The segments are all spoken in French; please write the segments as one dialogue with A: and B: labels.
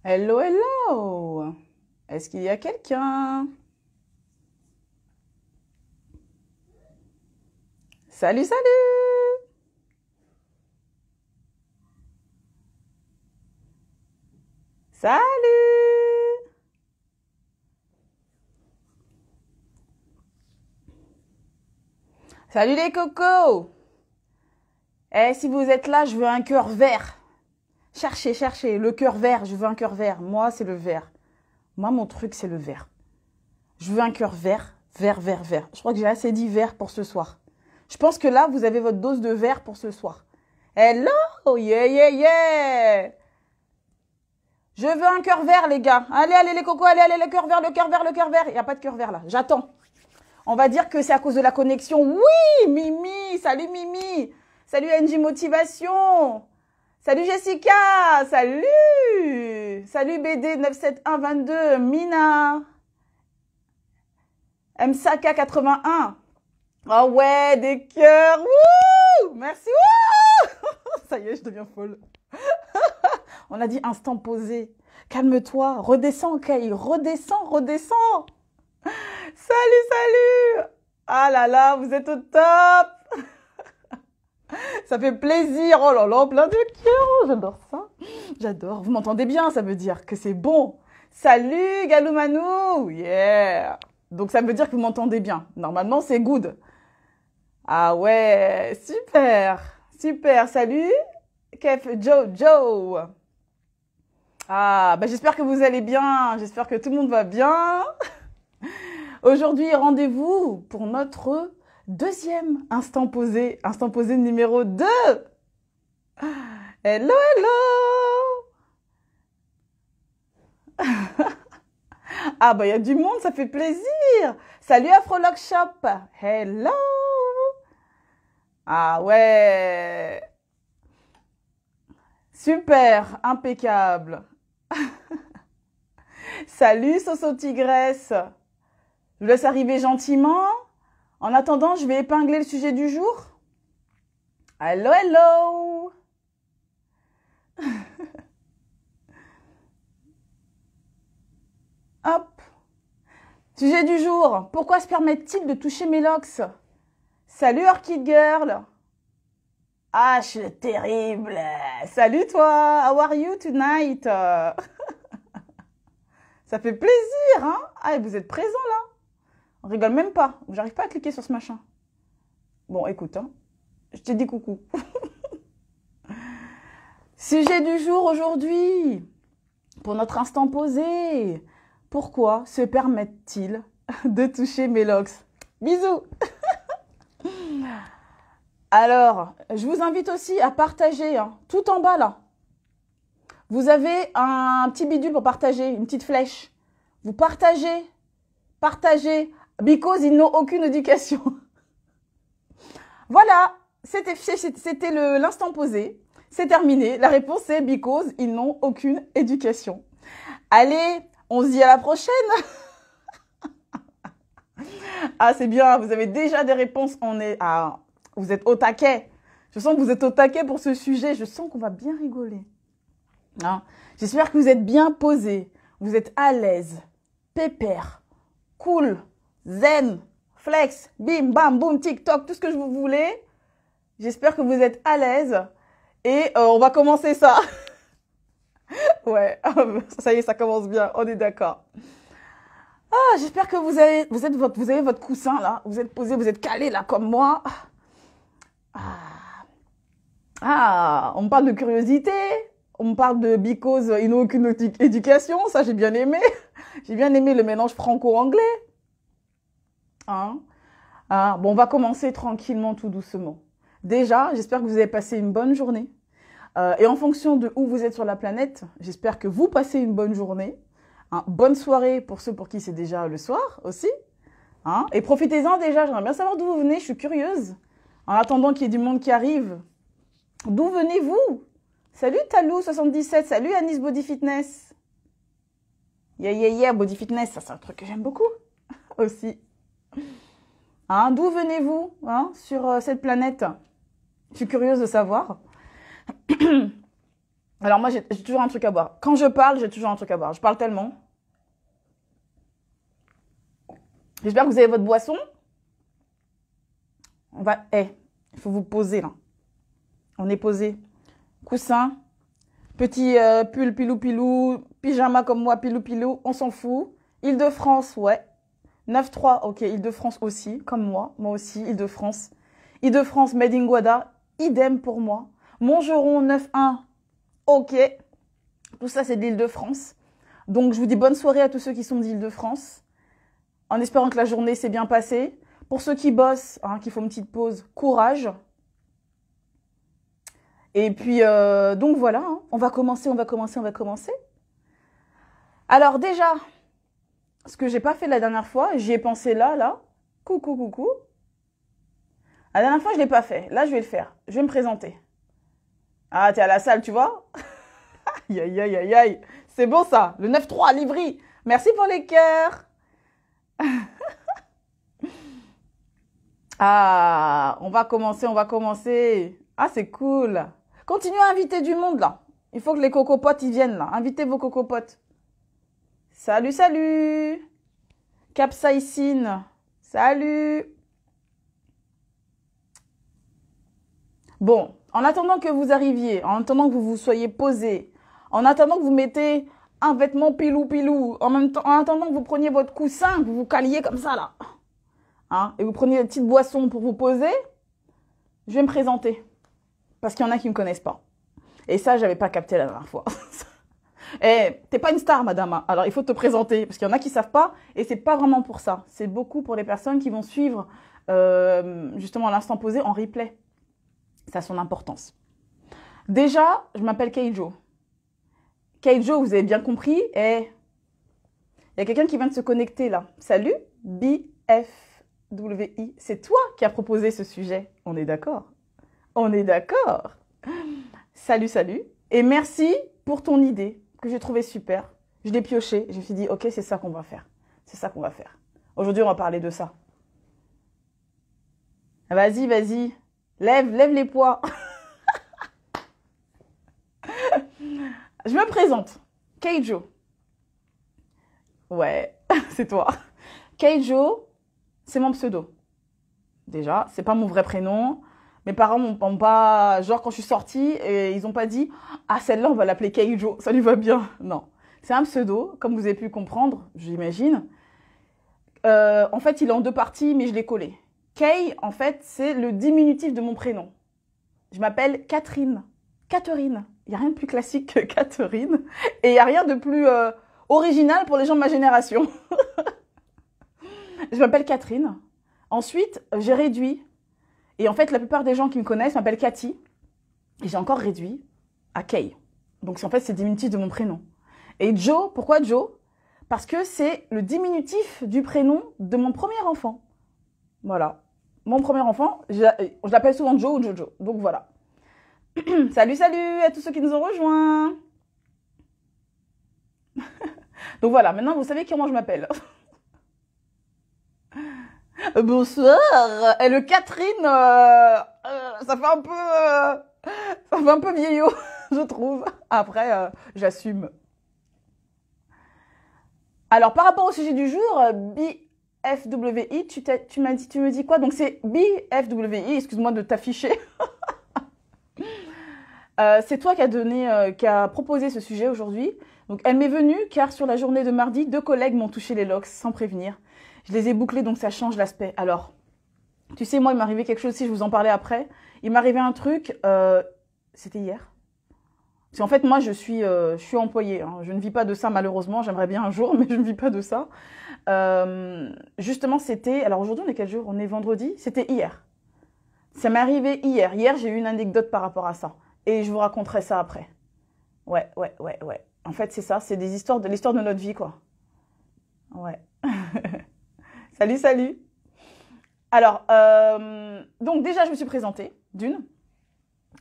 A: Hello, hello! Est-ce qu'il y a quelqu'un? Salut, salut! Salut! Salut les cocos! Eh, si vous êtes là, je veux un cœur vert. Cherchez, cherchez, le cœur vert, je veux un cœur vert. Moi, c'est le vert. Moi, mon truc, c'est le vert. Je veux un cœur vert, vert, vert, vert. Je crois que j'ai assez dit vert pour ce soir. Je pense que là, vous avez votre dose de vert pour ce soir. Hello! Yeah, yeah, yeah! Je veux un cœur vert, les gars. Allez, allez, les cocos, allez, allez, le cœur vert, le cœur vert, le cœur vert. Il n'y a pas de cœur vert là. J'attends. On va dire que c'est à cause de la connexion. Oui, Mimi. Salut, Mimi. Salut, NJ Motivation. Salut, Jessica. Salut. Salut, BD 97122. Mina. Msaka 81. Oh ouais, des cœurs. Wouh. Merci. Wouh. Ça y est, je deviens folle. On a dit instant posé. Calme-toi, redescends, Kay, redescends, redescends. Salut, salut. Ah là là, vous êtes au top. Ça fait plaisir. Oh là là, plein de cœurs. J'adore ça. J'adore. Vous m'entendez bien, ça veut dire que c'est bon. Salut, Galoumanou. Yeah. Donc ça veut dire que vous m'entendez bien. Normalement, c'est good. Ah ouais, super. Super. Salut, Kef Joe. Ah, bah j'espère que vous allez bien, j'espère que tout le monde va bien. Aujourd'hui, rendez-vous pour notre deuxième instant posé numéro 2. Hello, hello. Ah bah il y a du monde, ça fait plaisir. Salut Afrolog Shop. Hello. Ah ouais. Super, impeccable. Salut Soso Tigresse. Je vous laisse arriver gentiment. En attendant, je vais épingler le sujet du jour. Hello, hello. Hop. Sujet du jour. Pourquoi se permettent-ils de toucher mes locks? Salut Orchid Girl. Ah, je suis terrible. Salut toi. How are you tonight? Ça fait plaisir, hein? Ah, vous êtes présents là. On rigole même pas. J'arrive pas à cliquer sur ce machin. Bon, écoute, hein. Je te dis coucou. Sujet du jour aujourd'hui. Pour notre instant posé. Pourquoi se permettent-ils de toucher mes locks? Bisous. Alors, je vous invite aussi à partager, hein, tout en bas là. Vous avez un petit bidule pour partager, une petite flèche. Vous partagez, partagez, because ils n'ont aucune éducation. Voilà, c'était l'instant posé. C'est terminé. La réponse est because ils n'ont aucune éducation. Allez, on se dit à la prochaine. Ah, c'est bien, vous avez déjà des réponses. Vous êtes au taquet. Je sens que vous êtes au taquet pour ce sujet. Je sens qu'on va bien rigoler. Hein? J'espère que vous êtes bien posés. Vous êtes à l'aise, pépère, cool, zen, flex, bim, bam, boum, tic-toc, tout ce que vous voulez. J'espère que vous êtes à l'aise. Et on va commencer ça. Ouais, ça y est, ça commence bien. On est d'accord. Ah, j'espère que vous avez votre coussin là. Vous êtes posé, vous êtes calé là comme moi. Ah, on me parle de curiosité. On me parle de because ils n'ont aucune éducation. Ça, j'ai bien aimé. J'ai bien aimé le mélange franco-anglais. Hein? Ah, bon, on va commencer tranquillement, tout doucement. Déjà, j'espère que vous avez passé une bonne journée. Et en fonction de où vous êtes sur la planète, j'espère que vous passez une bonne journée. Hein, bonne soirée pour ceux pour qui c'est déjà le soir aussi. Hein, et profitez-en déjà, j'aimerais bien savoir d'où vous venez, je suis curieuse. En attendant qu'il y ait du monde qui arrive. D'où venez-vous? Salut Talou77, salut Anis Body Fitness. Yeah, yeah, yeah, Body Fitness, ça c'est un truc que j'aime beaucoup aussi. Hein, d'où venez-vous hein, sur cette planète? Je suis curieuse de savoir. Alors moi, j'ai toujours un truc à boire. Quand je parle, j'ai toujours un truc à boire. Je parle tellement. J'espère que vous avez votre boisson. On va... il faut vous poser là. On est posé. Coussin. Petit pull pilou-pilou. Pyjama comme moi, pilou-pilou. On s'en fout. Île-de-France, ouais. 9-3, ok. Île-de-France aussi, comme moi. Moi aussi, Île-de-France. Île-de-France, Made in Guada. Idem pour moi. Montgeron, 9-1. Ok. Tout ça, c'est de l'Île-de-France. Donc, je vous dis bonne soirée à tous ceux qui sont d'Île-de-France. En espérant que la journée s'est bien passée. Pour ceux qui bossent, hein, qui font une petite pause, courage. Et puis, donc voilà, hein. On va commencer. Alors déjà, ce que j'ai pas fait la dernière fois, j'y ai pensé là. Coucou. La dernière fois, je l'ai pas fait. Là, je vais le faire. Je vais me présenter. Ah, t'es à la salle, tu vois? Aïe. C'est bon ça, le 9-3, Livry. Merci pour les cœurs. Ah, on va commencer. Ah, c'est cool. Continuez à inviter du monde, là. Il faut que les cocopotes, ils viennent, là. Invitez vos cocopotes. Salut. Capsaïcine. Salut. Bon, en attendant que vous arriviez, en attendant que vous vous soyez posé, en attendant que vous mettez un vêtement pilou, en attendant que vous preniez votre coussin, que vous vous caliez comme ça, là. Hein, et vous preniez une petite boisson pour vous poser, je vais me présenter. Parce qu'il y en a qui ne me connaissent pas. Et ça, j'avais pas capté la dernière fois. T'es pas une star, madame. Hein. Alors, il faut te présenter. Parce qu'il y en a qui savent pas. Et c'est pas vraiment pour ça. C'est beaucoup pour les personnes qui vont suivre, justement, l'instant posé en replay. Ça a son importance. Déjà, je m'appelle Keijo. Keijo, vous avez bien compris. Il y a quelqu'un qui vient de se connecter, là. Salut, BFWI. C'est toi qui as proposé ce sujet. On est d'accord? Salut. Et merci pour ton idée que j'ai trouvée super. Je l'ai piochée. Je me suis dit, ok, c'est ça qu'on va faire. Aujourd'hui, on va parler de ça. Vas-y. Lève les poids. Je me présente. Keijo. Ouais, c'est toi. Keijo, c'est mon pseudo. Déjà, c'est pas mon vrai prénom. Mes parents m'ont pas... Genre, quand je suis sortie, et ils ont pas dit « Ah, celle-là, on va l'appeler Keijo, ça lui va bien. » Non. C'est un pseudo, comme vous avez pu comprendre, j'imagine. En fait, il est en deux parties, mais je l'ai collé. Kei, en fait, c'est le diminutif de mon prénom. Je m'appelle Catherine. Catherine. Il n'y a rien de plus classique que Catherine. Et il n'y a rien de plus original pour les gens de ma génération. Je m'appelle Catherine. Ensuite, j'ai réduit. Et en fait, la plupart des gens qui me connaissent m'appellent Cathy. Et j'ai encore réduit à Kei. Donc, en fait, c'est le diminutif de mon prénom. Et Joe, pourquoi Joe? Parce que c'est le diminutif du prénom de mon premier enfant. Voilà. Mon premier enfant, je l'appelle souvent Joe ou Jojo. Donc, voilà. Salut à tous ceux qui nous ont rejoints. Donc, voilà. Maintenant, vous savez comment je m'appelle. Bonsoir. Et le Catherine, ça fait un peu vieillot, je trouve. Après, j'assume. Alors, par rapport au sujet du jour, BFWI, tu me dis quoi? Donc, c'est BFWI, excuse-moi de t'afficher. C'est toi qui a proposé ce sujet aujourd'hui. Donc, elle m'est venue car sur la journée de mardi, 2 collègues m'ont touché les locks sans prévenir. Je les ai bouclés, donc ça change l'aspect. Alors, tu sais, moi, il m'est arrivé quelque chose aussi, je vous en parlais après. Il m'est arrivé un truc, c'était hier. Parce qu'en fait, moi, je suis employée. Hein. Je ne vis pas de ça, malheureusement. J'aimerais bien un jour, mais je ne vis pas de ça. Justement, c'était... Alors, aujourd'hui, on est quel jour? On est vendredi? C'était hier. Ça m'est arrivé hier. Hier, j'ai eu une anecdote par rapport à ça. Et je vous raconterai ça après. Ouais. En fait, c'est ça. C'est de l'histoire de notre vie, quoi. Ouais. Salut. Alors, donc déjà, je me suis présentée, d'une.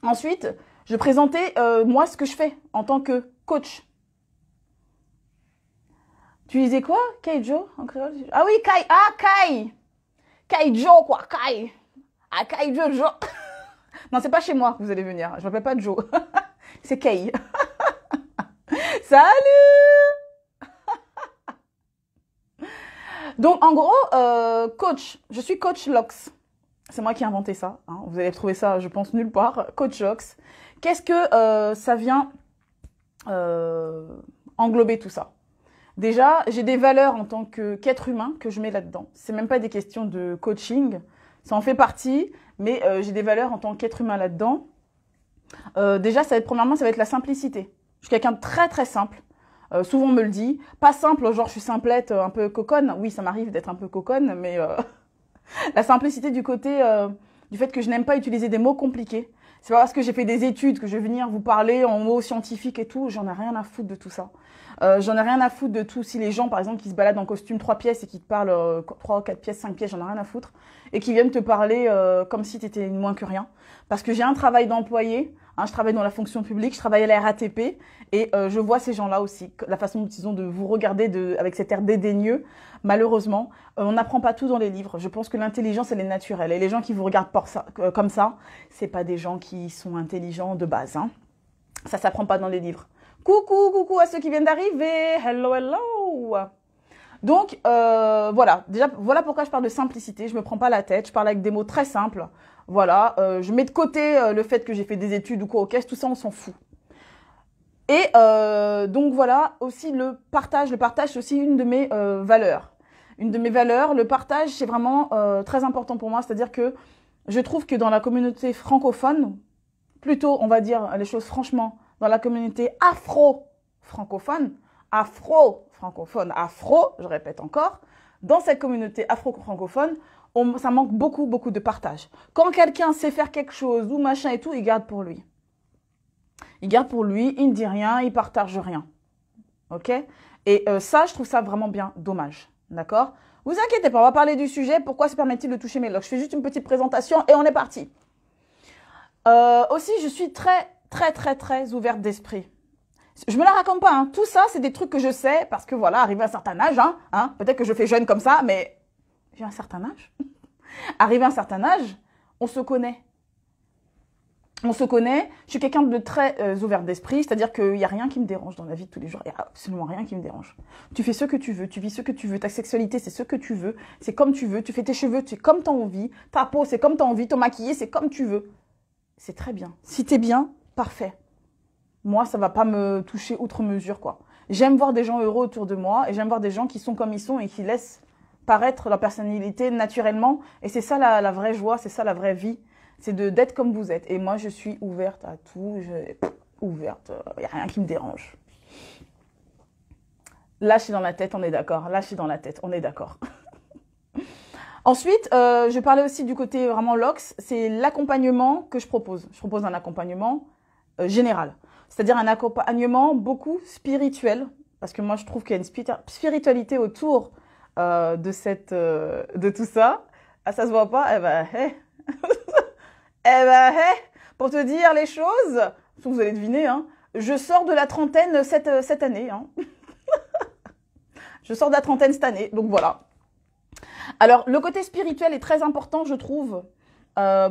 A: Ensuite, je présentais, moi, ce que je fais en tant que coach. Tu disais quoi? Keijo, en créole? Ah oui, Kai. Ah, Kai. Keijo, quoi, Kai. Ah, Keijo. Non, c'est pas chez moi que vous allez venir. Je m'appelle pas Joe. C'est Kei. Salut! Donc, en gros, coach. Je suis coach LOX. C'est moi qui ai inventé ça. Hein. Vous allez trouver ça, je pense, nulle part. Coach LOX. Qu'est-ce que ça vient englober tout ça? Déjà, j'ai des valeurs en tant qu'être humain que je mets là-dedans. C'est même pas des questions de coaching. Ça en fait partie, mais j'ai des valeurs en tant qu'être humain là-dedans. Déjà, premièrement, ça va être la simplicité. Je suis quelqu'un de très, très simple. Souvent, on me le dit. Pas simple, genre je suis simplette, un peu coconne. Oui, ça m'arrive d'être un peu coconne, mais la simplicité du côté du fait que je n'aime pas utiliser des mots compliqués. C'est pas parce que j'ai fait des études que je vais venir vous parler en mots scientifiques et tout. J'en ai rien à foutre de tout ça. J'en ai rien à foutre de tout. Si les gens, par exemple, qui se baladent en costume 3 pièces et qui te parlent 3, 4 pièces, 5 pièces, j'en ai rien à foutre. Et qui viennent te parler comme si tu étais moins que rien. Parce que j'ai un travail d'employé. Hein, je travaille dans la fonction publique, je travaille à la RATP et je vois ces gens-là aussi, la façon dont ils ont de vous regarder avec cet air dédaigneux. Malheureusement, on n'apprend pas tout dans les livres. Je pense que l'intelligence, elle est naturelle. Et les gens qui vous regardent comme ça, c'est pas des gens qui sont intelligents de base. Hein. Ça s'apprend pas dans les livres. Coucou à ceux qui viennent d'arriver. Hello, hello. Donc, voilà. Déjà, voilà pourquoi je parle de simplicité. Je me prends pas la tête. Je parle avec des mots très simples. Voilà. Je mets de côté le fait que j'ai fait des études ou quoi au caisse. Tout ça, on s'en fout. Et donc, voilà. Aussi, le partage. Le partage, c'est aussi une de mes valeurs. Une de mes valeurs. Le partage, c'est vraiment très important pour moi. C'est-à-dire que je trouve que dans la communauté francophone, plutôt, on va dire les choses franchement, dans la communauté afro-francophone, je répète encore, dans cette communauté afro-francophone, ça manque beaucoup de partage. Quand quelqu'un sait faire quelque chose ou machin et tout, il garde pour lui. Il garde pour lui, il ne dit rien, il partage rien. Ok? Et ça, je trouve ça vraiment bien dommage. D'accord? Vous inquiétez pas, on va parler du sujet. Pourquoi se permet-il de toucher mes locks? Je fais juste une petite présentation et on est parti. Aussi, je suis très ouverte d'esprit. Je me la raconte pas, hein. Tout ça, c'est des trucs que je sais parce que voilà, arrivé à un certain âge, hein, peut-être que je fais jeune comme ça, mais j'ai un certain âge. Arrivé à un certain âge, on se connaît. On se connaît. Je suis quelqu'un de très ouvert d'esprit, c'est-à-dire qu'il n'y a rien qui me dérange dans la vie de tous les jours. Il n'y a absolument rien qui me dérange. Tu fais ce que tu veux, tu vis ce que tu veux, ta sexualité, c'est ce que tu veux, c'est comme tu veux, tu fais tes cheveux, c'est comme tu as envie, ta peau, c'est comme tu as envie, ton maquillé, c'est comme tu veux. C'est très bien. Si t'es bien, parfait. Moi, ça va pas me toucher outre mesure, quoi. J'aime voir des gens heureux autour de moi et j'aime voir des gens qui sont comme ils sont et qui laissent paraître leur personnalité naturellement. Et c'est ça la vraie joie, c'est ça la vraie vie. C'est d'être comme vous êtes. Et moi, je suis ouverte à tout. Ouverte. Il n'y a rien qui me dérange. Là, je suis dans la tête, on est d'accord. Là, je suis dans la tête, on est d'accord. Ensuite, je parlais aussi du côté vraiment LOX, c'est l'accompagnement que je propose. Je propose un accompagnement général, c'est-à-dire un accompagnement beaucoup spirituel, parce que moi je trouve qu'il y a une spiritualité autour de tout ça. Ah, ça se voit pas? Eh ben, hey. Eh ben, hey. Pour te dire les choses, vous allez deviner, hein, je sors de la trentaine cette année. Hein. Je sors de la trentaine cette année, donc voilà. Alors, le côté spirituel est très important, je trouve,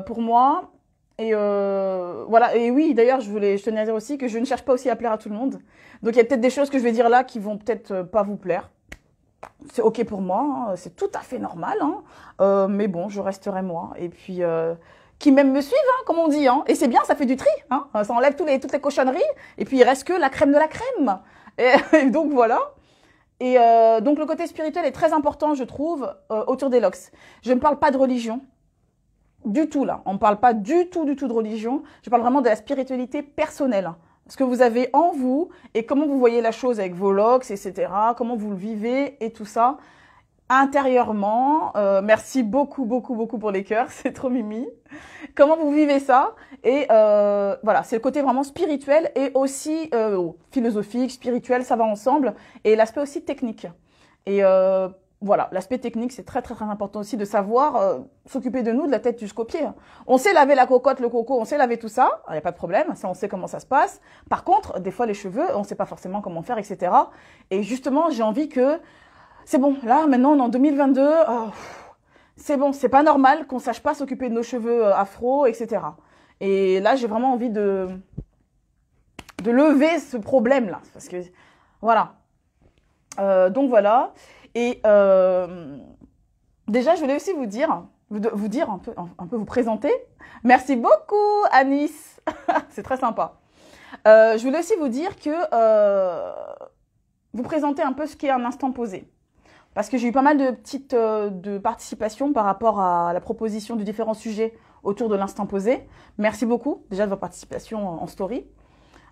A: pour moi. Et voilà. Et oui, d'ailleurs, je tenais à dire aussi que je ne cherche pas aussi à plaire à tout le monde. Donc, il y a peut-être des choses que je vais dire là qui vont peut-être pas vous plaire. C'est OK pour moi, hein, c'est tout à fait normal. Hein. Mais bon, je resterai moi. Et puis, qui même me suivent, hein, comme on dit. Hein. Et c'est bien, ça fait du tri. Hein. Ça enlève toutes les cochonneries. Et puis, il reste que la crème de la crème. Et donc, voilà. Et donc le côté spirituel est très important, je trouve, autour des LOX. Je ne parle pas de religion, du tout là. On ne parle pas du tout de religion. Je parle vraiment de la spiritualité personnelle. Ce que vous avez en vous et comment vous voyez la chose avec vos LOX, etc. Comment vous le vivez et tout ça. Intérieurement, merci beaucoup pour les cœurs, c'est trop mimi. Comment vous vivez ça? Et voilà, c'est le côté vraiment spirituel et aussi philosophique, spirituel, ça va ensemble. Et l'aspect aussi technique. Et voilà, l'aspect technique, c'est très important aussi de savoir s'occuper de nous, de la tête jusqu'aux pieds. On sait laver la cocotte, le coco, on sait laver tout ça, il n'y a pas de problème, ça on sait comment ça se passe. Par contre, des fois les cheveux, on ne sait pas forcément comment faire, etc. Et justement, j'ai envie que c'est bon, là, maintenant, on est en 2022, c'est bon, c'est pas normal qu'on sache pas s'occuper de nos cheveux afro, etc. Et là, j'ai vraiment envie de lever ce problème-là. Parce que Voilà. Donc voilà. Et déjà, je voulais aussi vous dire un peu vous présenter. Merci beaucoup, Anis. C'est très sympa. Je voulais aussi vous dire que vous présenter un peu ce qu'est un instant posé. Parce que j'ai eu pas mal de petites de participation par rapport à la proposition de différents sujets autour de l'instant posé. Merci beaucoup déjà de votre participation en story.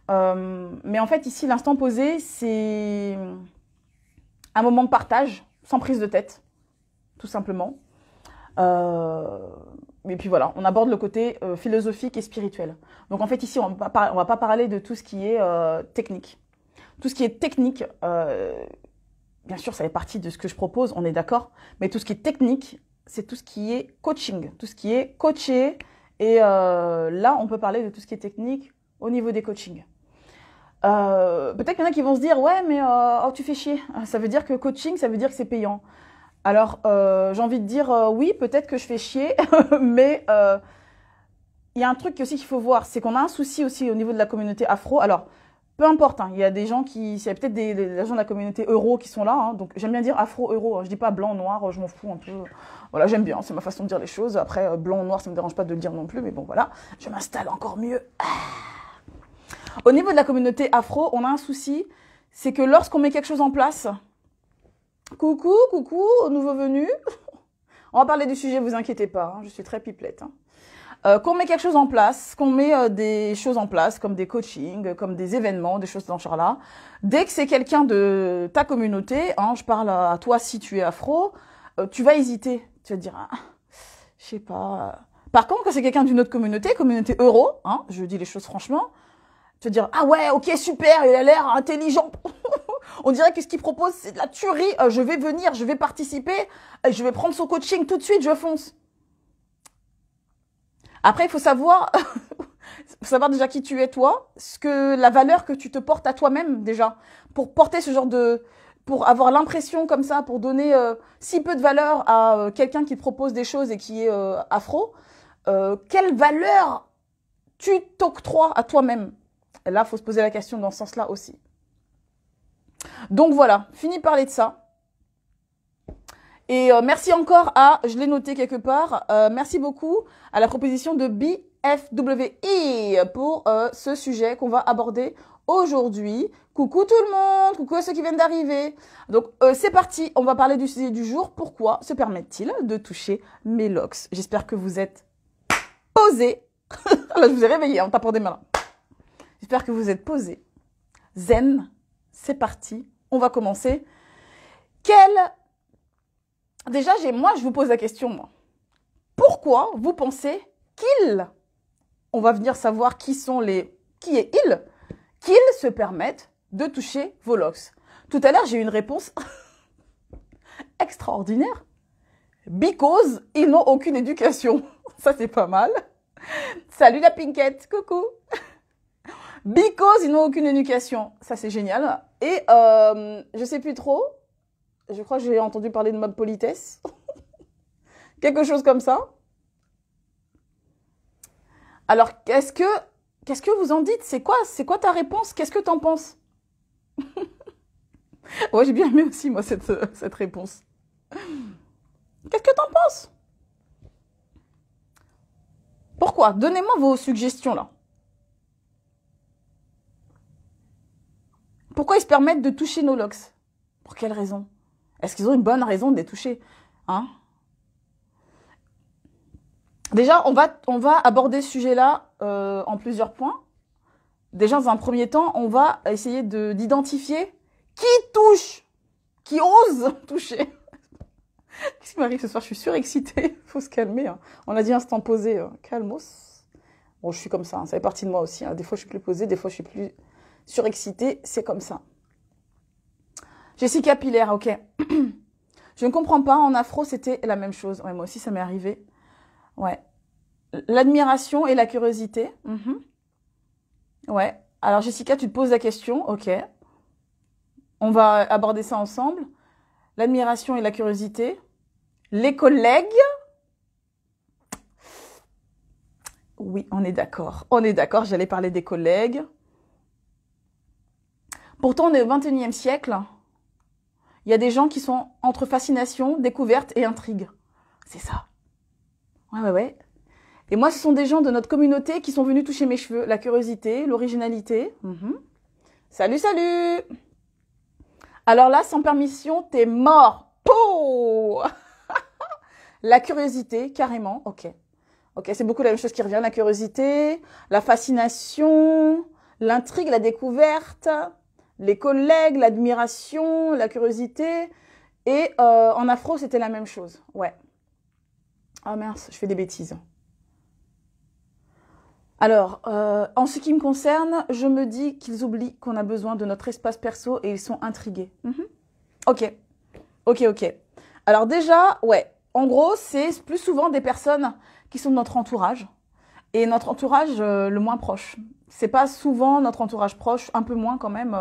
A: Mais en fait, ici, l'instant posé, c'est un moment de partage, sans prise de tête, tout simplement. Et puis voilà, on aborde le côté philosophique et spirituel. Donc en fait, ici, on va pas parler de tout ce qui est technique. Tout ce qui est technique, bien sûr, ça fait partie de ce que je propose, on est d'accord. Mais tout ce qui est technique, c'est tout ce qui est coaching, tout ce qui est coaché. Et là, on peut parler de tout ce qui est technique au niveau des coachings. Peut-être qu'il y en a qui vont se dire, ouais, mais oh, tu fais chier. Ça veut dire que coaching, ça veut dire que c'est payant. Alors, j'ai envie de dire, oui, peut-être que je fais chier, mais il y a un truc aussi qu'il faut voir, c'est qu'on a un souci aussi au niveau de la communauté afro. Alors, peu importe, hein, il y a des gens il y a peut-être des gens de la communauté euro qui sont là, hein, donc j'aime bien dire afro-euro, hein, je dis pas blanc, noir, je m'en fous un peu. Voilà, j'aime bien, c'est ma façon de dire les choses. Après, blanc, noir, ça me dérange pas de le dire non plus, mais bon, voilà, je m'installe encore mieux. Au niveau de la communauté afro, on a un souci, c'est que lorsqu'on met quelque chose en place, coucou, nouveau venu, on va parler du sujet, vous inquiétez pas, hein, je suis très pipelette, hein. Qu'on met quelque chose en place, qu'on met des choses en place, comme des coachings, comme des événements, des choses dans ce genre-là. Dès que c'est quelqu'un de ta communauté, hein, je parle à toi si tu es afro, tu vas hésiter. Tu vas te dire, ah, je sais pas. Par contre, quand c'est quelqu'un d'une autre communauté euro, hein, je dis les choses franchement, tu vas te dire, ah ouais, ok, super, il a l'air intelligent. On dirait que ce qu'il propose, c'est de la tuerie. Je vais venir, je vais participer, je vais prendre son coaching tout de suite, je fonce. Après, il faut savoir déjà qui tu es toi, la valeur que tu te portes à toi-même déjà, pour porter ce genre pour avoir l'impression comme ça, pour donner si peu de valeur à quelqu'un qui te propose des choses et qui est afro, quelle valeur tu t'octroies à toi-même? Et là, il faut se poser la question dans ce sens-là aussi. Donc voilà, fini de parler de ça. Et merci encore je l'ai noté quelque part, merci beaucoup à la proposition de BFWI pour ce sujet qu'on va aborder aujourd'hui. Coucou tout le monde, coucou à ceux qui viennent d'arriver. Donc c'est parti, on va parler du sujet du jour. Pourquoi se permet-il de toucher mes locks? J'espère que vous êtes posés. Là, je vous ai réveillé en tapant des mains. J'espère que vous êtes posés. Zen, c'est parti, on va commencer. Déjà, moi, je vous pose la question, moi. Pourquoi vous pensez on va venir savoir qui est qu'ils se permettent de toucher vos locks? Tout à l'heure, j'ai eu une réponse extraordinaire. Because ils n'ont aucune éducation. Ça, c'est pas mal. Salut la Pinkette, coucou. Because ils n'ont aucune éducation. Ça, c'est génial. Et je sais plus trop. Je crois que j'ai entendu parler de mode politesse. Quelque chose comme ça. Alors, qu'est-ce que vous en dites? C'est quoi ta réponse? Qu'est-ce que t'en penses? Ouais, j'ai bien aimé aussi, moi, cette réponse. Qu'est-ce que t'en penses? Pourquoi? Donnez-moi vos suggestions, là. Pourquoi ils se permettent de toucher nos locks? Pour quelle raison? Est-ce qu'ils ont une bonne raison de les toucher? Hein? Déjà, on va aborder ce sujet-là en plusieurs points. Déjà, dans un premier temps, on va essayer d'identifier qui touche, qui ose toucher. Qu'est-ce qui m'arrive ce soir? Je suis surexcitée. Faut se calmer. Hein. On a dit instant posé. Calmos. Bon, je suis comme ça. Hein. Ça fait partie de moi aussi. Hein. Des fois, je suis plus posée. Des fois, je suis plus surexcitée. C'est comme ça. Jessica Pilaire, ok. Je ne comprends pas. En afro, c'était la même chose. Ouais, moi aussi, ça m'est arrivé. Ouais. L'admiration et la curiosité. Ouais. Alors, Jessica, tu te poses la question. Ok. On va aborder ça ensemble. L'admiration et la curiosité. Les collègues. Oui, on est d'accord. On est d'accord. J'allais parler des collègues. Pourtant, on est au 21e siècle. Il y a des gens qui sont entre fascination, découverte et intrigue. C'est ça. Ouais, ouais, ouais. Et moi, ce sont des gens de notre communauté qui sont venus toucher mes cheveux. La curiosité, l'originalité. Salut, salut! Alors là, sans permission, t'es mort. Pouh! La curiosité, carrément. Ok. Ok, c'est beaucoup la même chose qui revient. La curiosité, la fascination, l'intrigue, la découverte, les collègues, l'admiration, la curiosité. Et en afro, c'était la même chose. Ouais. Ah mince, je fais des bêtises. Alors, en ce qui me concerne, je me dis qu'ils oublient qu'on a besoin de notre espace perso et ils sont intrigués. Ok, ok, ok. Alors déjà, ouais, en gros, c'est plus souvent des personnes qui sont de notre entourage et notre entourage le moins proche. C'est pas souvent notre entourage proche, un peu moins quand même.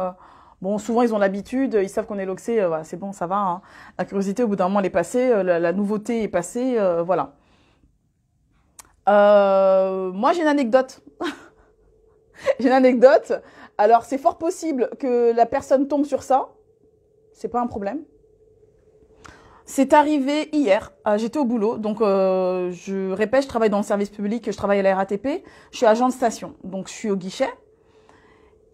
A: Bon, souvent ils ont l'habitude, ils savent qu'on est loxé, voilà, c'est bon, ça va. Hein. La curiosité, au bout d'un moment, elle est passée, la nouveauté est passée, voilà. Moi, j'ai une anecdote. J'ai une anecdote. Alors, c'est fort possible que la personne tombe sur ça. C'est pas un problème. C'est arrivé hier. J'étais au boulot. Donc, je répète, je travaille dans le service public. Je travaille à la RATP. Je suis agent de station. Donc, je suis au guichet.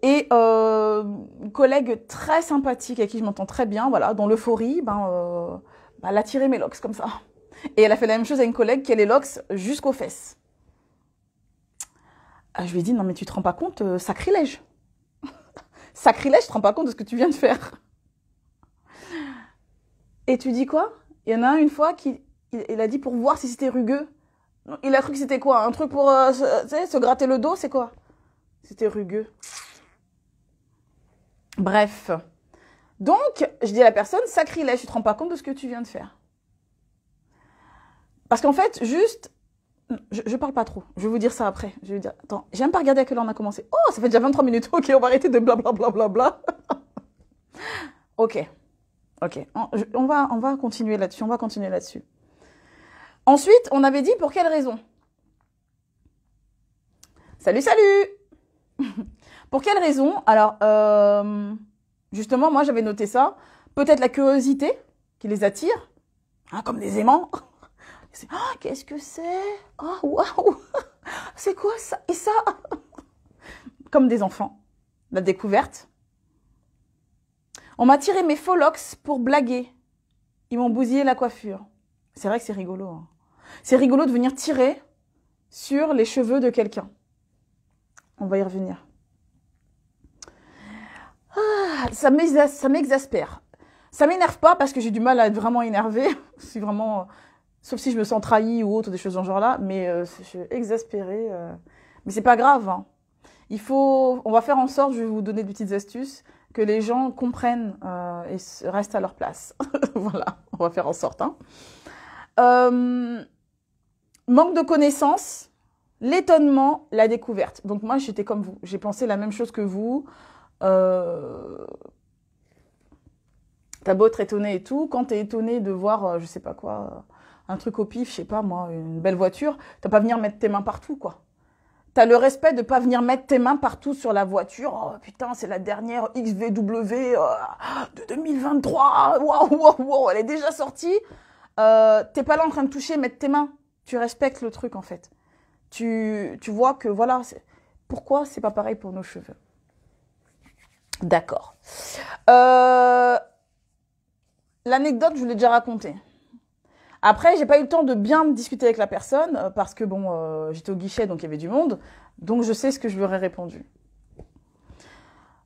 A: Et une collègue très sympathique avec qui je m'entends très bien, voilà, dans l'euphorie, elle a tiré mes locks comme ça. Et elle a fait la même chose à une collègue qui a les locks jusqu'aux fesses. Je lui ai dit, non mais tu te rends pas compte, sacrilège. Sacrilège, tu te rends pas compte de ce que tu viens de faire. Et tu dis quoi? Il y en a un une fois qui il a dit pour voir si c'était rugueux. Il a cru que c'était quoi? Un truc pour se gratter le dos, c'est quoi? C'était rugueux. Bref. Donc, je dis à la personne, sacrilège, tu te rends pas compte de ce que tu viens de faire. Parce qu'en fait, juste, je parle pas trop. Je vais vous dire ça après. Je vais vous dire, attends, j'ai même pas regardé à quelle heure on a commencé. Oh, ça fait déjà 23 minutes. Ok, on va arrêter de blablabla. Ok. Ok. On va continuer là-dessus. On va continuer là-dessus. Ensuite, on avait dit pour quelle raison? Salut, salut! Pour quelle raison? Alors, justement, moi, j'avais noté ça. Peut-être la curiosité qui les attire, hein, comme des aimants. Ah, qu'est-ce que c'est? Oh, waouh! C'est quoi ça? Et ça? Comme des enfants. La découverte. On m'a tiré mes faux locks pour blaguer. Ils m'ont bousillé la coiffure. C'est vrai que c'est rigolo. Hein. C'est rigolo de venir tirer sur les cheveux de quelqu'un. On va y revenir. Ah, ça m'exaspère. Ça m'énerve pas parce que j'ai du mal à être vraiment énervée. C'est vraiment... Sauf si je me sens trahie ou autre, des choses dans ce genre-là. Mais je suis exaspérée. Mais c'est pas grave. Hein. On va faire en sorte, je vais vous donner des petites astuces, que les gens comprennent et restent à leur place. Voilà, on va faire en sorte. Hein. Manque de connaissances, l'étonnement, la découverte. Donc moi, j'étais comme vous. J'ai pensé la même chose que vous. T'as beau être étonné et tout. Quand t'es étonné de voir, je sais pas quoi, un truc au pif, je sais pas moi, une belle voiture, t'as pas venir mettre tes mains partout, quoi. T'as le respect de pas venir mettre tes mains partout sur la voiture. Oh putain, c'est la dernière XVW de 2023. Waouh, waouh, waouh, elle est déjà sortie. T'es pas là en train de toucher, mettre tes mains. Tu respectes le truc en fait. Tu vois que voilà, pourquoi c'est pas pareil pour nos cheveux. D'accord. L'anecdote, je vous l'ai déjà racontée. Après, j'ai pas eu le temps de bien discuter avec la personne parce que bon, j'étais au guichet, donc il y avait du monde. Donc je sais ce que je lui aurais répondu.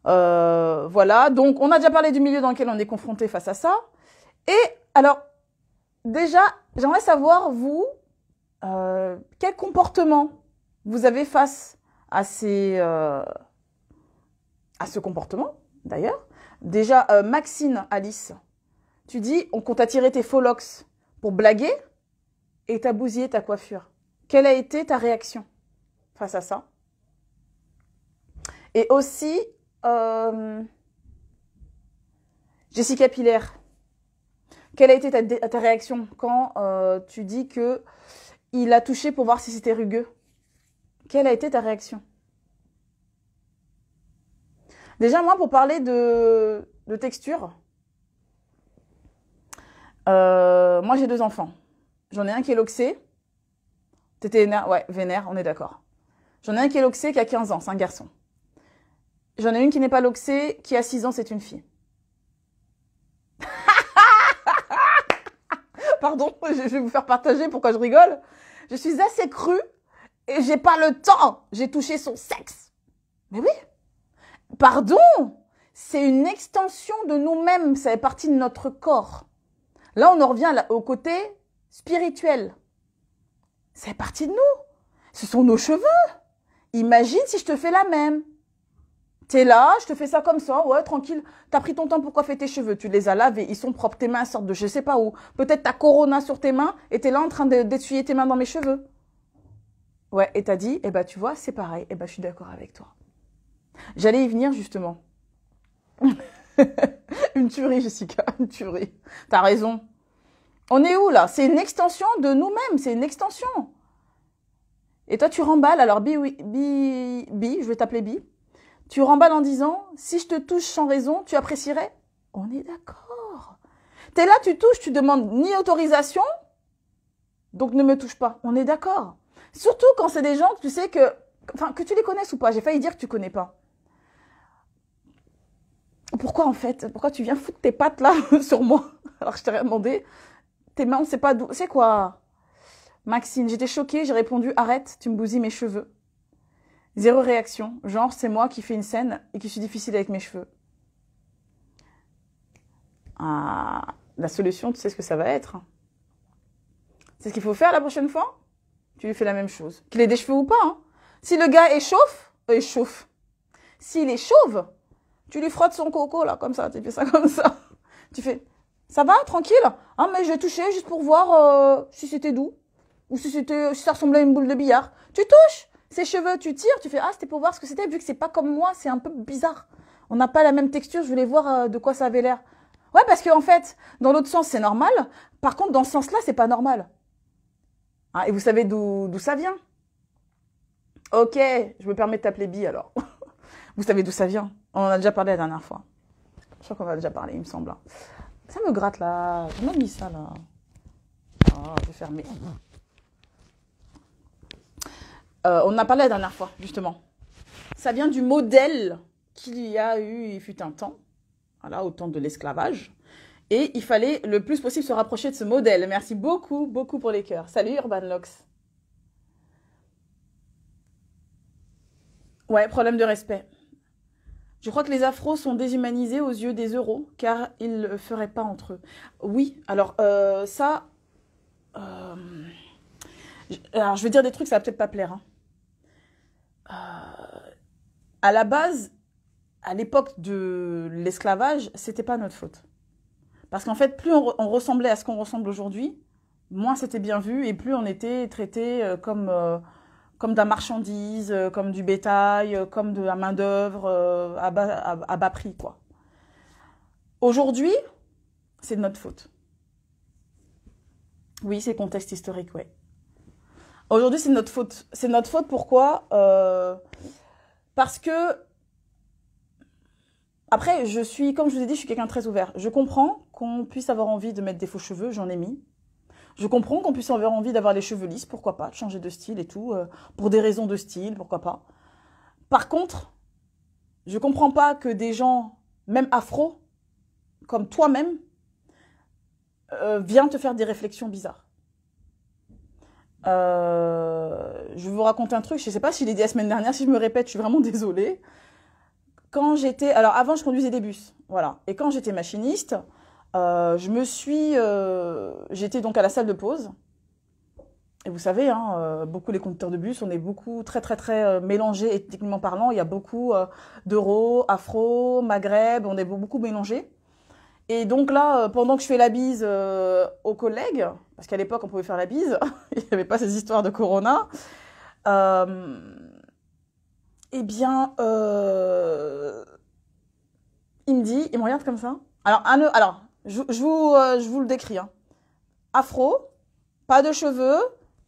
A: Voilà, donc on a déjà parlé du milieu dans lequel on est confronté face à ça. Et alors, déjà, j'aimerais savoir, vous, quel comportement vous avez face à ce comportement, d'ailleurs. Déjà, Maxine, Alice, tu dis, on t'a tiré tes faux locks pour blaguer et t'as bousillé ta coiffure. Quelle a été ta réaction face à ça? Et aussi, Jessica Pilaire, quelle a été ta réaction quand tu dis que il a touché pour voir si c'était rugueux? Quelle a été ta réaction? Déjà, moi, pour parler de texture, moi, j'ai 2 enfants. J'en ai un qui est loxé. T'étais vénère? Ouais, vénère, on est d'accord. J'en ai un qui est loxé, qui a 15 ans, c'est un garçon. J'en ai une qui n'est pas loxée, qui a 6 ans, c'est une fille. Pardon, je vais vous faire partager pourquoi je rigole. Je suis assez crue et j'ai pas le temps. J'ai touché son sexe. Mais oui. Pardon. C'est une extension de nous-mêmes. Ça fait partie de notre corps. Là, on en revient au côté spirituel. Ça fait partie de nous. Ce sont nos cheveux. Imagine si je te fais la même. T'es là, je te fais ça comme ça, ouais, tranquille. T'as pris ton temps pour coiffer tes cheveux, tu les as lavés, ils sont propres, tes mains sortent de je sais pas où. Peut-être t'as Corona sur tes mains et t'es là en train d'essuyer tes mains dans mes cheveux. Ouais, et t'as dit, eh ben tu vois, c'est pareil, eh ben je suis d'accord avec toi. J'allais y venir justement. Une tuerie, Jessica, une tuerie. T'as raison. On est où là? C'est une extension de nous-mêmes, c'est une extension. Et toi tu remballes, alors je vais t'appeler Bi. Tu remballes en disant, si je te touche sans raison, tu apprécierais? On est d'accord. T'es là, tu touches, tu demandes ni autorisation, donc ne me touche pas. On est d'accord. Surtout quand c'est des gens que tu sais que tu les connaisses ou pas. J'ai failli dire que tu connais pas. Pourquoi en fait? Pourquoi tu viens foutre tes pattes là sur moi? Alors que je t'ai rien demandé. Tes mains, on sait pas d'où. C'est quoi? Maxine, j'étais choquée, j'ai répondu, arrête, tu me bousilles mes cheveux. 0 réaction. Genre, c'est moi qui fais une scène et qui suis difficile avec mes cheveux. Ah, la solution, tu sais ce que ça va être. C'est ce qu'il faut faire la prochaine fois. Tu lui fais la même chose. Qu'il ait des cheveux ou pas. Hein. Si le gars est chauffe. S'il est chauve, tu lui frottes son coco, là, comme ça. Tu fais ça comme ça. Tu fais, ça va, tranquille? Ah, mais je vais toucher juste pour voir si c'était doux. Ou si ça ressemblait à une boule de billard. Tu touches ses cheveux, tu tires, tu fais, ah, c'était pour voir ce que c'était, vu que c'est pas comme moi, c'est un peu bizarre. On n'a pas la même texture, je voulais voir de quoi ça avait l'air. Ouais, parce qu'en fait, dans l'autre sens, c'est normal. Par contre, dans ce sens-là, c'est pas normal. Hein, et vous savez d'où ça vient? Ok, je me permets de t'appeler Bi alors. Vous savez d'où ça vient? On en a déjà parlé la dernière fois. Je crois qu'on en a déjà parlé, il me semble. Ça me gratte là. J'ai mal mis ça là. Oh, je vais fermer. On en a parlé la dernière fois, justement. Ça vient du modèle qu'il y a eu, il fut un temps, voilà, au temps de l'esclavage. Et il fallait le plus possible se rapprocher de ce modèle. Merci beaucoup, beaucoup pour les cœurs. Salut Urban Lox. Ouais, problème de respect. Je crois que les afros sont déshumanisés aux yeux des euros, car ils ne le feraient pas entre eux. Oui, alors ça... alors je vais dire des trucs, ça va peut-être pas plaire. Hein. À la base, à l'époque de l'esclavage, c'était pas notre faute. Parce qu'en fait, plus on ressemblait à ce qu'on ressemble aujourd'hui, moins c'était bien vu et plus on était traité comme de la marchandise, comme du bétail, comme de la main-d'œuvre à bas prix, quoi. Aujourd'hui, c'est de notre faute. Oui, c'est le contexte historique, oui. Aujourd'hui, c'est de notre faute. C'est de notre faute, pourquoi parce que après, comme je vous ai dit, je suis quelqu'un de très ouvert. Je comprends qu'on puisse avoir envie de mettre des faux cheveux, j'en ai mis. Je comprends qu'on puisse avoir envie d'avoir les cheveux lisses, pourquoi pas, de changer de style et tout, pour des raisons de style, pourquoi pas. Par contre, je comprends pas que des gens, même afro, comme toi-même, viennent te faire des réflexions bizarres. Je vais vous raconter un truc, je sais pas si je l'ai dit la semaine dernière, si je me répète, je suis vraiment désolée. Alors avant je conduisais des bus, voilà. Et quand j'étais machiniste, j'étais donc à la salle de pause. Et vous savez, hein, beaucoup les conducteurs de bus, on est beaucoup très très très mélangés ethniquement parlant. Il y a beaucoup d'euros, afro, maghreb, on est beaucoup mélangés. Et donc là, pendant que je fais la bise aux collègues, parce qu'à l'époque on pouvait faire la bise, il n'y avait pas ces histoires de corona. Eh bien, il me regarde comme ça. Alors, je vous le décris. Hein. Afro, pas de cheveux,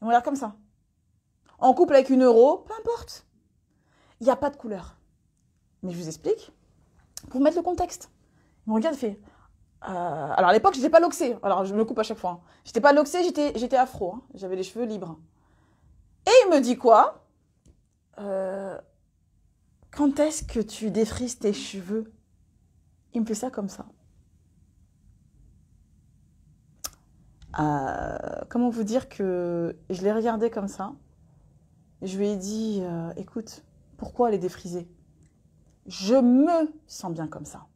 A: il me regarde comme ça. En couple avec une euro, peu importe. Il n'y a pas de couleur. Mais je vous explique. Pour mettre le contexte. Il me regarde et fait... alors à l'époque, je n'étais pas loxée. Alors je me coupe à chaque fois. Hein. J'étais pas loxée, j'étais afro. Hein. J'avais les cheveux libres. Et il me dit quoi quand est-ce que tu défrises tes cheveux? Il me fait ça comme ça. Comment vous dire que je l'ai regardé comme ça. Je lui ai dit, écoute, pourquoi les défriser? Je me sens bien comme ça.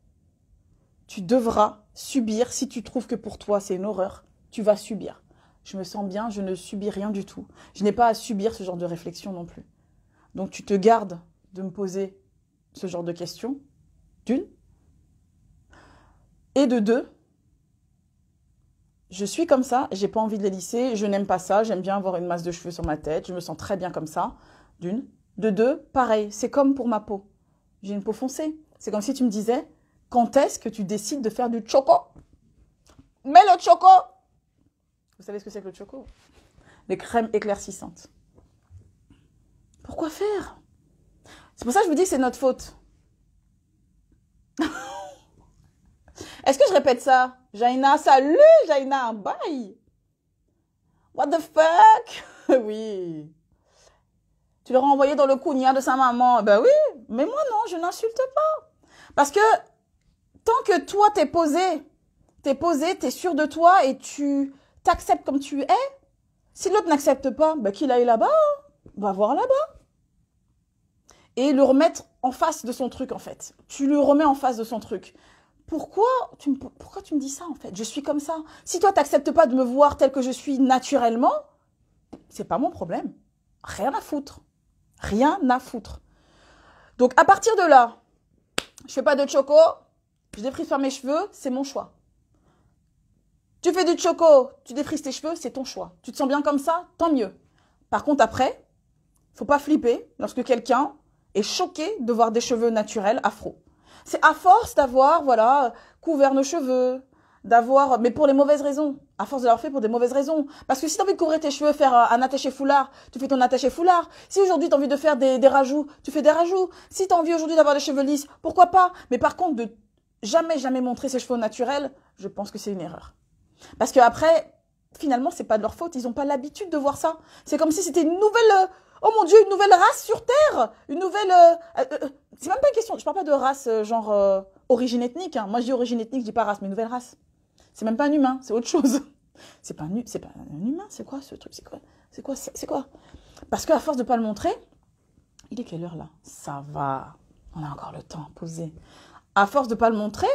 A: Tu devras subir, si tu trouves que pour toi c'est une horreur, tu vas subir. Je me sens bien, je ne subis rien du tout. Je n'ai pas à subir ce genre de réflexion non plus. Donc tu te gardes de me poser ce genre de questions, d'une. Et de deux, je suis comme ça, j'ai pas envie de les lisser, je n'aime pas ça, j'aime bien avoir une masse de cheveux sur ma tête, je me sens très bien comme ça, d'une. De deux, pareil, c'est comme pour ma peau. J'ai une peau foncée. C'est comme si tu me disais, quand est-ce que tu décides de faire du choco? Mets le choco! Vous savez ce que c'est que le choco? Les crèmes éclaircissantes. Pourquoi faire? C'est pour ça que je vous dis que c'est notre faute. Est-ce que je répète ça? Jaina, salut Jaina, bye! What the fuck? Oui. Tu l'auras envoyé dans le cugna de sa maman. Ben oui, mais moi non, je n'insulte pas. Parce que tant que toi t'es posé, t'es sûr de toi et tu t'acceptes comme tu es, si l'autre n'accepte pas, ben qu'il aille là-bas, va voir là-bas. Et le remettre en face de son truc en fait. Tu le remets en face de son truc. Pourquoi tu me dis ça en fait? Je suis comme ça. Si toi t'acceptes pas de me voir tel que je suis naturellement, c'est pas mon problème. Rien à foutre. Rien à foutre. Donc à partir de là, je fais pas de choco, je défrise pas mes cheveux, c'est mon choix. Tu fais du choco, tu défrises tes cheveux, c'est ton choix. Tu te sens bien comme ça, tant mieux. Par contre après, faut pas flipper lorsque quelqu'un est choqué de voir des cheveux naturels afro. C'est à force d'avoir, voilà, couvert nos cheveux, d'avoir, mais pour les mauvaises raisons. À force de l'avoir fait pour des mauvaises raisons. Parce que si tu as envie de couvrir tes cheveux, faire un attaché foulard, tu fais ton attaché foulard. Si aujourd'hui tu as envie de faire des rajouts, tu fais des rajouts. Si tu as envie aujourd'hui d'avoir des cheveux lisses, pourquoi pas? Mais par contre, de jamais montrer ses cheveux naturels, je pense que c'est une erreur. Parce que après, finalement, c'est pas de leur faute. Ils n'ont pas l'habitude de voir ça. C'est comme si c'était une nouvelle... oh mon Dieu, une nouvelle race sur Terre. Une nouvelle... c'est même pas une question. Je parle pas de race genre origine ethnique. Hein. Moi, je dis origine ethnique, je dis pas race, mais nouvelle race. C'est même pas un humain, c'est autre chose. C'est pas un humain, c'est quoi ce truc? C'est quoi? Parce qu'à force de pas le montrer, il est quelle heure là? Ça va, on a encore le temps, posé. À force de pas le montrer,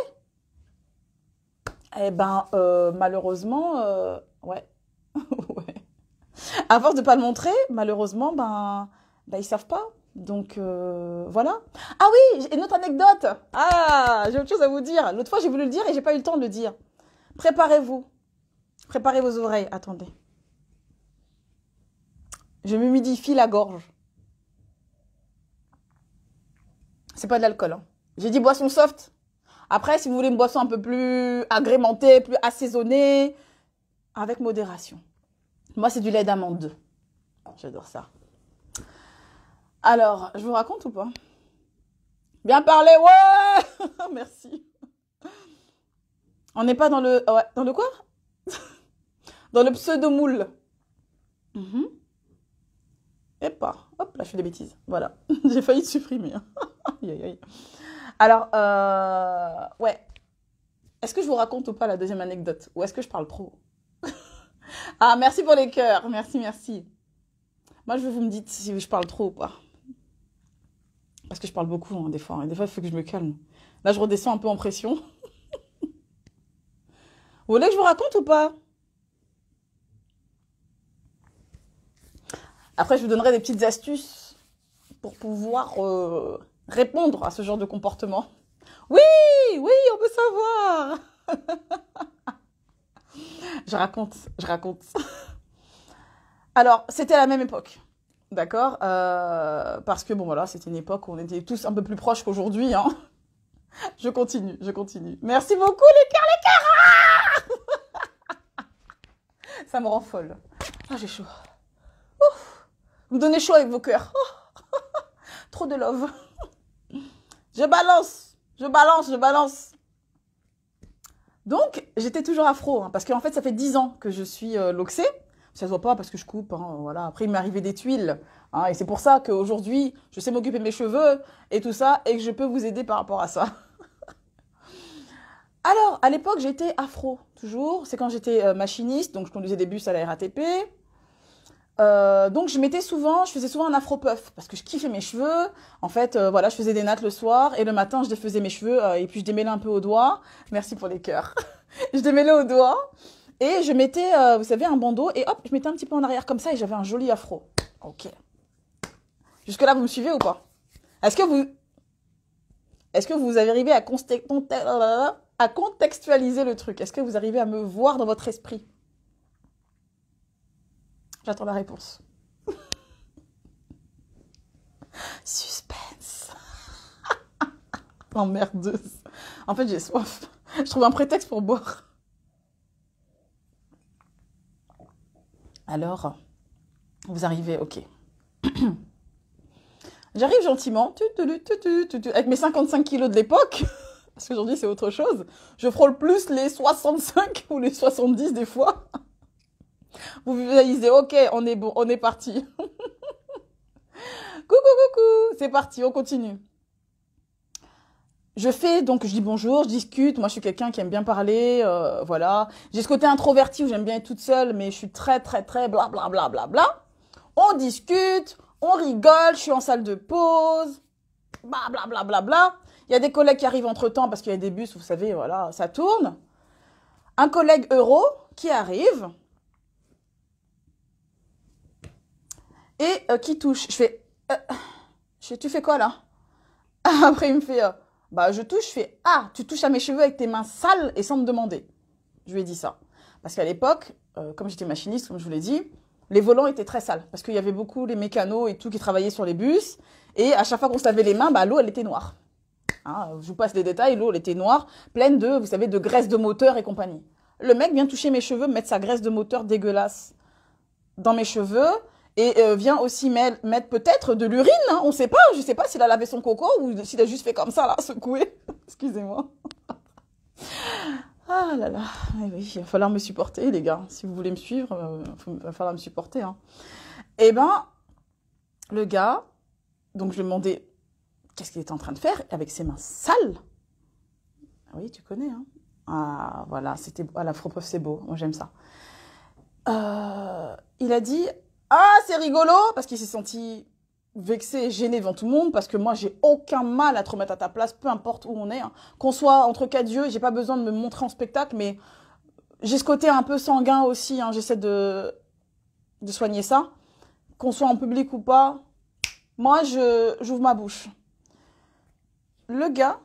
A: eh ben malheureusement, ouais, ouais. À force de pas le montrer, malheureusement, ben ils savent pas. Donc voilà. Ah oui, une autre anecdote. Ah, j'ai autre chose à vous dire. L'autre fois, j'ai voulu le dire et j'ai pas eu le temps de le dire. Préparez-vous. Préparez vos oreilles. Attendez. Je m'humidifie la gorge. C'est pas de l'alcool. Hein. J'ai dit boisson soft. Après, si vous voulez une boisson un peu plus agrémentée, plus assaisonnée, avec modération. Moi, c'est du lait d'amande. J'adore ça. Alors, je vous raconte ou pas? Bien parlé, ouais. Merci. On n'est pas dans le... ouais, dans le quoi? Dans le pseudo-moule. Et pas. Hop, là, je fais des bêtises. Voilà. J'ai failli te supprimer. Aïe, aïe, aïe. Alors, ouais. Est-ce que je vous raconte ou pas la deuxième anecdote? Ou est-ce que je parle trop? Ah, merci pour les cœurs. Merci, merci. Moi, je veux que vous me dites si je parle trop ou pas. Parce que je parle beaucoup, hein, des fois. Hein. Des fois, il faut que je me calme. Là, je redescends un peu en pression. Vous voulez que je vous raconte ou pas? Après, je vous donnerai des petites astuces pour pouvoir répondre à ce genre de comportement. Oui, oui, on veut savoir. Je raconte. Alors, c'était à la même époque, d'accord parce que, bon, voilà, c'était une époque où on était tous un peu plus proches qu'aujourd'hui. Hein. Je continue. Merci beaucoup, les cœurs. Ça me rend folle. Ah, j'ai chaud. Ouf. Vous me donnez chaud avec vos cœurs. Oh. Trop de love. Je balance. Je balance, je balance. Donc, j'étais toujours afro, hein, parce qu'en fait, ça fait 10 ans que je suis loxée. Ça se voit pas parce que je coupe, hein, voilà. Après, il m'est arrivé des tuiles, hein, et c'est pour ça qu'aujourd'hui, je sais m'occuper de mes cheveux et tout ça, et que je peux vous aider par rapport à ça. Alors, à l'époque, j'étais afro, toujours. C'est quand j'étais machiniste, donc je conduisais des bus à la RATP. Donc je faisais souvent un afro puff parce que je kiffais mes cheveux. En fait, voilà, je faisais des nattes le soir et le matin je défaisais mes cheveux et puis je démêlais un peu au doigt. Merci pour les cœurs. Je démêlais au doigt et je mettais, vous savez, un bandeau et hop, je mettais un petit peu en arrière comme ça et j'avais un joli afro. Ok. Jusque là, vous me suivez ou pas? Est-ce que vous arrivez à contextualiser le truc? Est-ce que vous arrivez à me voir dans votre esprit? J'attends la réponse. Suspense. Emmerdeuse. En fait, j'ai soif. Je trouve un prétexte pour boire. Alors, vous arrivez, ok. J'arrive gentiment, avec mes 55 kilos de l'époque, parce qu'aujourd'hui c'est autre chose. Je frôle plus les 65 ou les 70 des fois. Vous visualisez, ok, on est bon, on est parti. Coucou, c'est parti, on continue. Je dis bonjour, je discute. Moi, je suis quelqu'un qui aime bien parler, voilà. J'ai ce côté introverti où j'aime bien être toute seule, mais je suis très, très, très bla bla bla bla bla. On discute, on rigole, je suis en salle de pause, bla bla bla bla bla. Il y a des collègues qui arrivent entre-temps parce qu'il y a des bus, vous savez, voilà, ça tourne. Un collègue euro qui arrive et qui touche. Je fais, tu fais quoi là? Après, il me fait, je touche. Je fais, ah, tu touches à mes cheveux avec tes mains sales et sans me demander. Je lui ai dit ça. Parce qu'à l'époque, comme j'étais machiniste, comme je vous l'ai dit, les volants étaient très sales. Parce qu'il y avait beaucoup les mécanos et tout qui travaillaient sur les bus. Et à chaque fois qu'on se lavait les mains, l'eau, elle était noire. Hein, je vous passe les détails, l'eau, elle était noire, pleine de, vous savez, de graisse de moteur et compagnie. Le mec vient toucher mes cheveux, mettre sa graisse de moteur dégueulasse dans mes cheveux. Et vient aussi mettre peut-être de l'urine, hein, on ne sait pas, je ne sais pas s'il a lavé son coco ou s'il a juste fait comme ça, là, secoué. Excusez-moi. Ah là là, oui, il va falloir me supporter, les gars. Si vous voulez me suivre, il va falloir me supporter. Hein. Eh ben, le gars, donc je lui ai demandé qu'est-ce qu'il était en train de faire avec ses mains sales. Ah oui, tu connais, hein. Ah, voilà, c'était à la Fropof, c'est beau, moi j'aime ça. Il a dit... Ah, c'est rigolo, parce qu'il s'est senti vexé et gêné devant tout le monde, parce que moi, j'ai aucun mal à te remettre à ta place, peu importe où on est. Hein. Qu'on soit entre quatre yeux, j'ai pas besoin de me montrer en spectacle, mais j'ai ce côté un peu sanguin aussi, hein, j'essaie de soigner ça. Qu'on soit en public ou pas, moi, j'ouvre ma bouche. Le gars...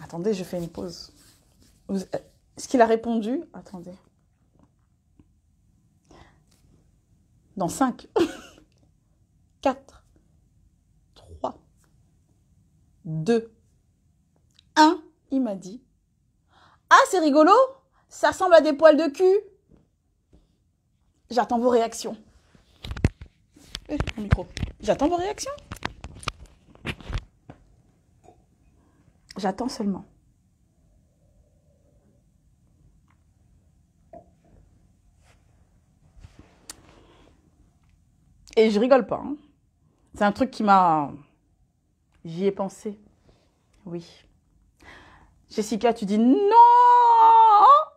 A: Attendez, je fais une pause. Est-ce qu'il a répondu? Attendez. Dans 5, 4, 3, 2, 1, il m'a dit « Ah, c'est rigolo, ça ressemble à des poils de cul. » J'attends vos réactions. Mon micro. J'attends vos réactions. J'attends seulement. Et je rigole pas. Hein. C'est un truc qui m'a... J'y ai pensé. Oui. Jessica, tu dis non.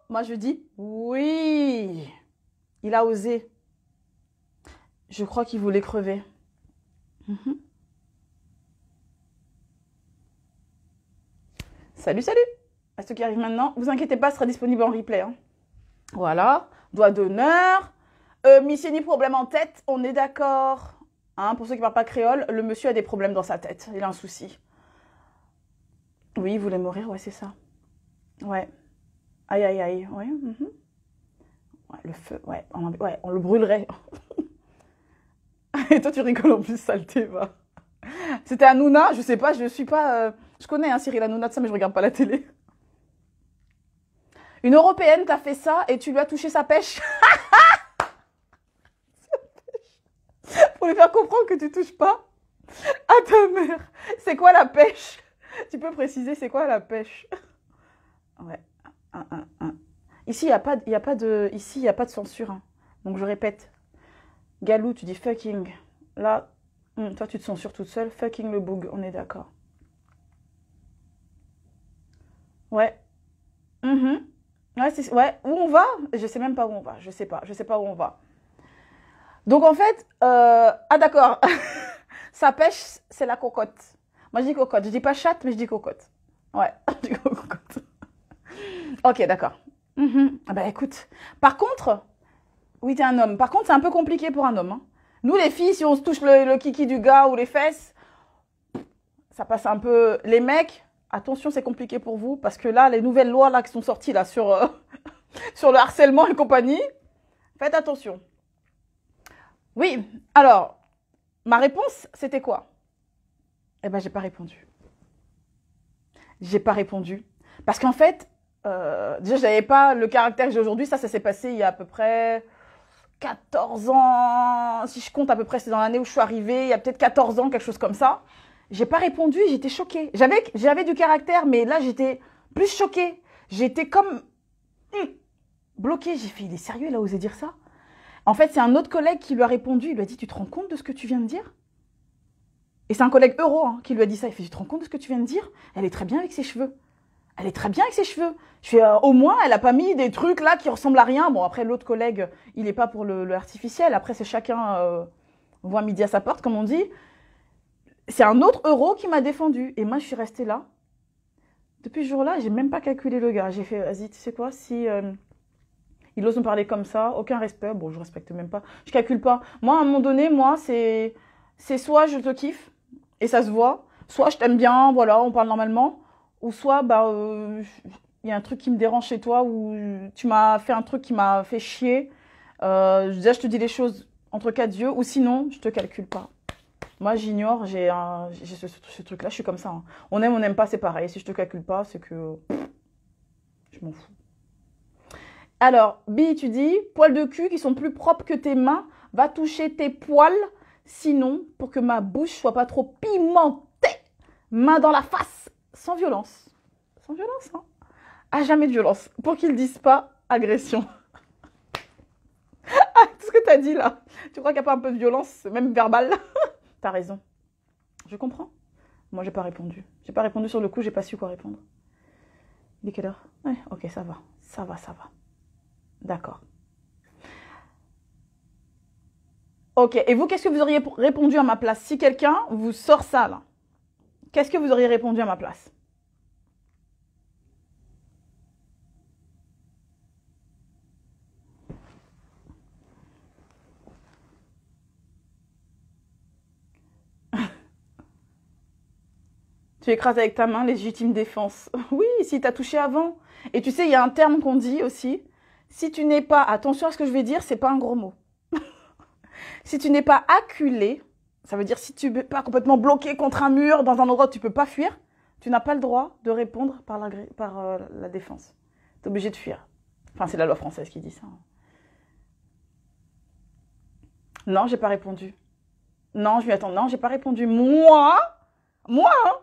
A: Moi, je dis oui. Il a osé. Je crois qu'il voulait crever. Salut. À ceux qui arrivent maintenant, vous inquiétez pas, ce sera disponible en replay. Hein. Voilà. Doigt d'honneur. Ni problème en tête, on est d'accord. Hein, pour ceux qui ne parlent pas créole, le monsieur a des problèmes dans sa tête. Il a un souci. Oui, il voulait mourir, ouais, c'est ça. Ouais. Aïe. Ouais, ouais, le feu, ouais, on le brûlerait. Et toi, tu rigoles en plus, saleté, va. C'était Hanouna, je sais pas, je suis pas... Je connais hein, Cyril Hanouna de ça, mais je regarde pas la télé. Une Européenne t'a fait ça et tu lui as touché sa pêche. Pour lui faire comprendre que tu touches pas à ta mère. C'est quoi la pêche? Tu peux préciser, c'est quoi la pêche? Ouais. Un. Ici, il n'y a pas, y a pas de, ici, il y a pas de censure, hein. Donc, je répète. Galou, tu dis fucking. Là, toi, tu te censures toute seule. Fucking le boug, on est d'accord. Ouais. Mhm. Ouais, où on va? Je sais même pas où on va. Je sais pas où on va. Donc, en fait, ah, d'accord. Sa pêche, c'est la cocotte. Moi, je dis cocotte. Je dis pas chatte, mais je dis cocotte. Ouais, je dis cocotte. Ok, d'accord. Ah bah écoute. Par contre, oui, t'es un homme. Par contre, c'est un peu compliqué pour un homme, hein. Nous, les filles, si on se touche le kiki du gars ou les fesses, ça passe un peu. Les mecs, attention, c'est compliqué pour vous parce que là, les nouvelles lois là qui sont sorties là sur sur le harcèlement et compagnie, faites attention. Oui. Alors, ma réponse, c'était quoi? Eh ben, j'ai pas répondu. J'ai pas répondu parce qu'en fait, déjà, j'avais pas le caractère que j'ai aujourd'hui. Ça s'est passé il y a à peu près 14 ans, si je compte à peu près, c'est dans l'année où je suis arrivée, il y a peut-être 14 ans, quelque chose comme ça. J'ai pas répondu, j'étais choquée. J'avais du caractère, mais là, j'étais plus choquée. J'étais comme bloquée. J'ai fait, il est sérieux, il a osé dire ça? En fait, c'est un autre collègue qui lui a répondu, il lui a dit, tu te rends compte de ce que tu viens de dire? Et c'est un collègue euro hein, qui lui a dit ça. Il fait, tu te rends compte de ce que tu viens de dire? Elle est très bien avec ses cheveux. Elle est très bien avec ses cheveux. Je fais, au moins, elle a pas mis des trucs là qui ressemblent à rien. Bon, après, l'autre collègue, il est pas pour le artificiel. Après, c'est chacun voit midi à sa porte, comme on dit. C'est un autre euro qui m'a défendu. Et moi, je suis restée là. Depuis ce jour-là, j'ai même pas calculé le gars. J'ai fait, vas-y, tu sais quoi, si il ose me parler comme ça, aucun respect. Bon, je respecte même pas. Je calcule pas. Moi, à un moment donné, moi, c'est soit je te kiffe et ça se voit, soit je t'aime bien, voilà, on parle normalement. Ou soit, bah, y a un truc qui me dérange chez toi ou tu m'as fait un truc qui m'a fait chier. Déjà, je te dis les choses entre quatre yeux ou sinon, je te calcule pas. Moi, j'ignore, j'ai ce truc-là, je suis comme ça, hein. On n'aime pas, c'est pareil. Si je te calcule pas, c'est que je m'en fous. Alors, B, tu dis, poils de cul qui sont plus propres que tes mains, va toucher tes poils, sinon, pour que ma bouche soit pas trop pimentée, main dans la face. Sans violence. Sans violence, hein. Ah, jamais de violence. Pour qu'ils disent pas agression. Ah, tout ce que t'as dit là. Tu crois qu'il n'y a pas un peu de violence, même verbale? T'as raison. Je comprends. Moi, j'ai pas répondu. J'ai pas répondu sur le coup, j'ai pas su quoi répondre. Il est quelle heure? Ouais, ok, ça va. Ça va, ça va. D'accord. Ok, et vous, qu'est-ce que vous auriez répondu à ma place? Si quelqu'un vous sort ça là, qu'est-ce que vous auriez répondu à ma place? Tu écrases avec ta main, légitime défense. Oui, si t'as touché avant. Et tu sais, il y a un terme qu'on dit aussi. Si tu n'es pas, attention à ce que je vais dire, c'est pas un gros mot. Si tu n'es pas acculé, ça veut dire si tu n'es pas complètement bloqué contre un mur, dans un endroit où tu peux pas fuir, tu n'as pas le droit de répondre par la défense. Tu es obligé de fuir. Enfin, c'est la loi française qui dit ça. Non, j'ai pas répondu. Non, je lui attends. Non, j'ai pas répondu. Moi, hein,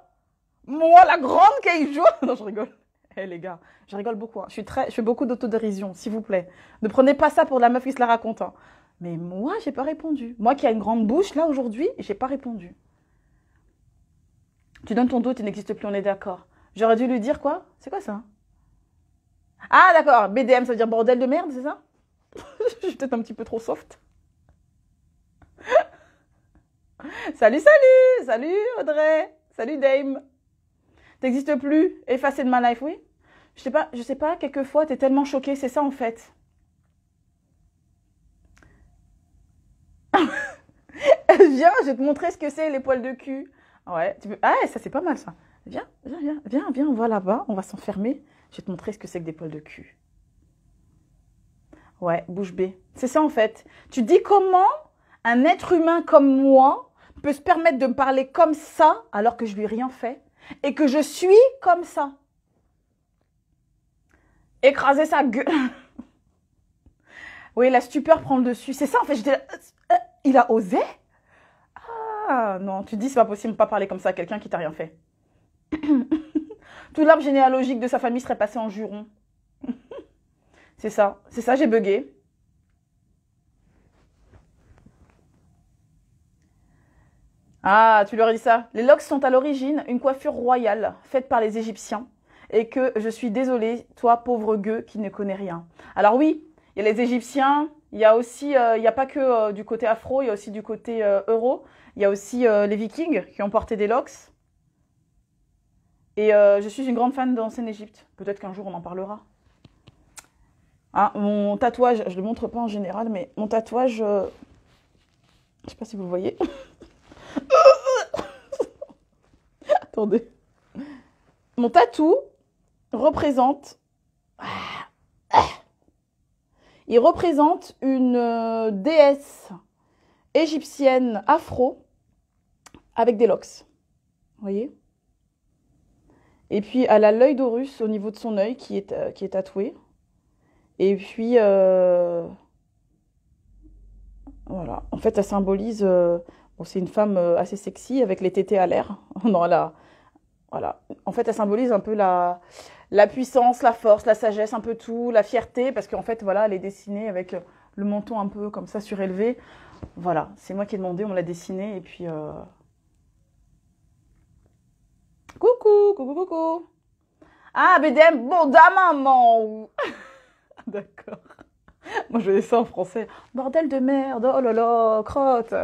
A: moi, la grande Keijo. Non, je rigole. Eh les gars, je rigole beaucoup, hein. Je fais beaucoup d'autodérision, s'il vous plaît. Ne prenez pas ça pour la meuf qui se la raconte, hein. Mais moi, j'ai pas répondu. Moi qui a une grande bouche, là, aujourd'hui, j'ai pas répondu. Tu donnes ton doute, il n'existe plus, on est d'accord. J'aurais dû lui dire quoi? C'est quoi ça? Ah, d'accord, BDM, ça veut dire bordel de merde, c'est ça? Je suis peut-être un petit peu trop soft. Salut, salut! Salut, Audrey! Salut, Dame! T'existes plus? Effacé de ma life, oui? Je sais pas, quelquefois, t'es tellement choquée, c'est ça en fait. Viens, je vais te montrer ce que c'est les poils de cul. Ouais, tu peux... Ah, ça c'est pas mal ça. Viens, on va là-bas, on va s'enfermer. Je vais te montrer ce que c'est que des poils de cul. Ouais, bouche bée. C'est ça en fait. Tu dis comment un être humain comme moi peut se permettre de me parler comme ça alors que je lui ai rien fait et que je suis comme ça. Écraser sa gueule. Oui, la stupeur prend le dessus. C'est ça en fait. J'étais là, il a osé? Ah non, tu dis c'est pas possible de pas parler comme ça à quelqu'un qui t'a rien fait. Tout l'arbre généalogique de sa famille serait passé en juron. C'est ça, j'ai bugué. Ah, tu leur dis ça. Les locks sont à l'origine une coiffure royale faite par les Égyptiens et que je suis désolée, toi pauvre gueux qui ne connais rien. Alors oui, il y a les Égyptiens, il y a aussi, il n'y a pas que du côté afro, il y a aussi du côté euro, il y a aussi les Vikings qui ont porté des locks. Et je suis une grande fan d'Ancienne Égypte. Peut-être qu'un jour on en parlera. Ah, mon tatouage, je ne le montre pas en général, mais mon tatouage, je ne sais pas si vous le voyez. Attendez. Mon tatou représente... Il représente une déesse égyptienne afro avec des locks. Vous voyez? Et puis, elle a l'œil d'Horus au niveau de son œil qui est tatoué. Et puis, voilà. En fait, elle symbolise... bon, c'est une femme assez sexy avec les tétés à l'air. Non, voilà. En fait, elle symbolise un peu la puissance, la force, la sagesse, un peu tout, la fierté. Parce qu'en fait, voilà, elle est dessinée avec le menton un peu comme ça surélevé. Voilà, c'est moi qui ai demandé, on l'a dessinée. Et puis... Coucou, coucou, coucou. Ah, BDM, bon, da maman. D'accord. Moi, je vais ça en français. Bordel de merde, oh là là, crotte.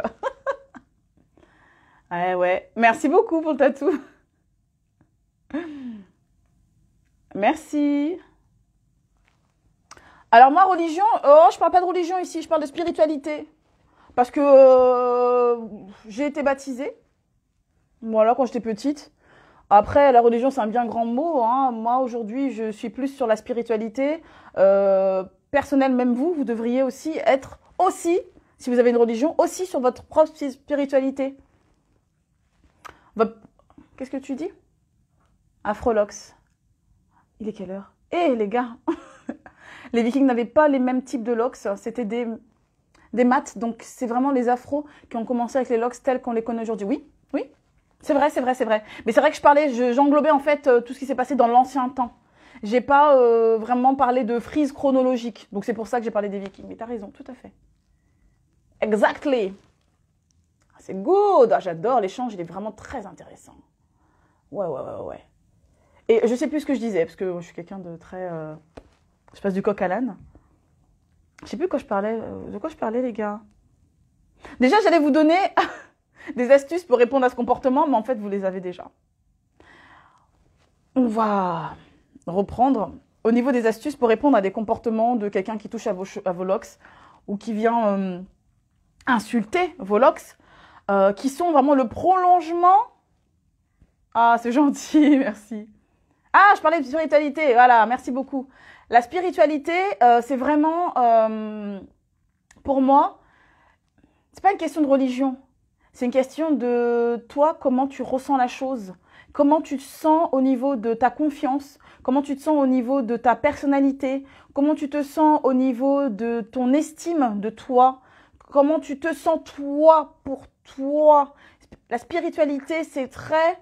A: Ouais. Merci beaucoup pour le tatou. Merci. Alors moi, religion, je parle pas de religion ici, je parle de spiritualité. Parce que j'ai été baptisée. Voilà, quand j'étais petite. Après, la religion, c'est un bien grand mot. Hein. Moi, aujourd'hui, je suis plus sur la spiritualité. Personnel, même vous devriez aussi être aussi, si vous avez une religion, aussi sur votre propre spiritualité. Qu'est-ce que tu dis? Afrolox. Il est quelle heure? Eh, les gars, les Vikings n'avaient pas les mêmes types de locks. C'était des mats. Donc, c'est vraiment les afros qui ont commencé avec les locks tels qu'on les connaît aujourd'hui. Oui. C'est vrai. Mais c'est vrai que j'englobais en fait tout ce qui s'est passé dans l'ancien temps. J'ai pas vraiment parlé de frise chronologique. Donc c'est pour ça que j'ai parlé des Vikings. Mais t'as raison, tout à fait. Exactly. C'est good. Ah, j'adore l'échange, il est vraiment très intéressant. Ouais. Et je sais plus ce que je disais, parce que je suis quelqu'un de très... Je passe du coq à l'âne. Je sais plus de quoi je parlais, les gars. Déjà, j'allais vous donner... des astuces pour répondre à ce comportement, mais en fait, vous les avez déjà. On va reprendre au niveau des astuces pour répondre à des comportements de quelqu'un qui touche à vos locks ou qui vient insulter vos locks, qui sont vraiment le prolongement. Ah, c'est gentil, merci. Ah, je parlais de spiritualité, voilà, merci beaucoup. La spiritualité, c'est vraiment, pour moi, c'est pas une question de religion. C'est une question de toi, comment tu ressens la chose, comment tu te sens au niveau de ta confiance, comment tu te sens au niveau de ta personnalité, comment tu te sens au niveau de ton estime de toi, comment tu te sens toi pour toi. La spiritualité, c'est très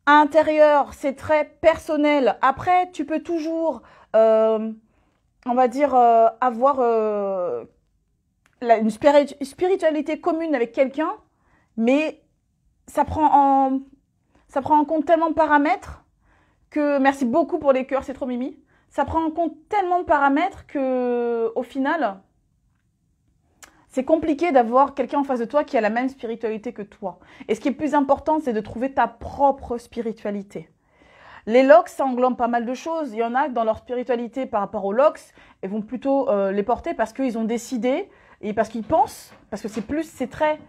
A: intérieur, c'est très personnel. Après, tu peux toujours, on va dire, avoir une spiritualité commune avec quelqu'un, mais ça prend en compte tellement de paramètres que, merci beaucoup pour les cœurs, c'est trop mimi, ça prend en compte tellement de paramètres que, au final, c'est compliqué d'avoir quelqu'un en face de toi qui a la même spiritualité que toi. Et ce qui est plus important, c'est de trouver ta propre spiritualité. Les locks, ça englobe pas mal de choses. Il y en a que dans leur spiritualité par rapport aux locks, ils vont plutôt les porter parce qu'ils ont décidé et parce qu'ils pensent, parce que c'est très...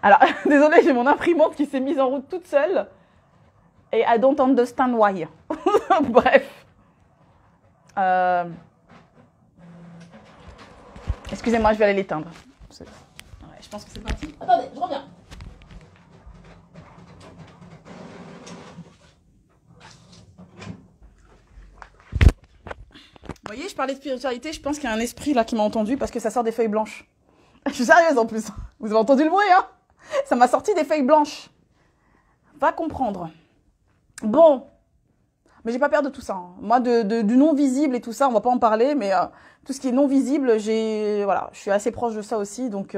A: Alors, désolé, j'ai mon imprimante qui s'est mise en route toute seule. Et I don't understand why. Bref. Excusez-moi, je vais aller l'éteindre. Ouais, je pense que c'est parti. Attendez, je reviens. Vous voyez, je parlais de spiritualité, je pense qu'il y a un esprit là qui m'a entendu parce que ça sort des feuilles blanches. Je suis sérieuse en plus. Vous avez entendu le bruit, hein? Ça m'a sorti des feuilles blanches. Va comprendre. Bon, mais j'ai pas peur de tout ça. Hein. Moi, du non visible et tout ça, on va pas en parler, mais tout ce qui est non visible, voilà, je suis assez proche de ça aussi, donc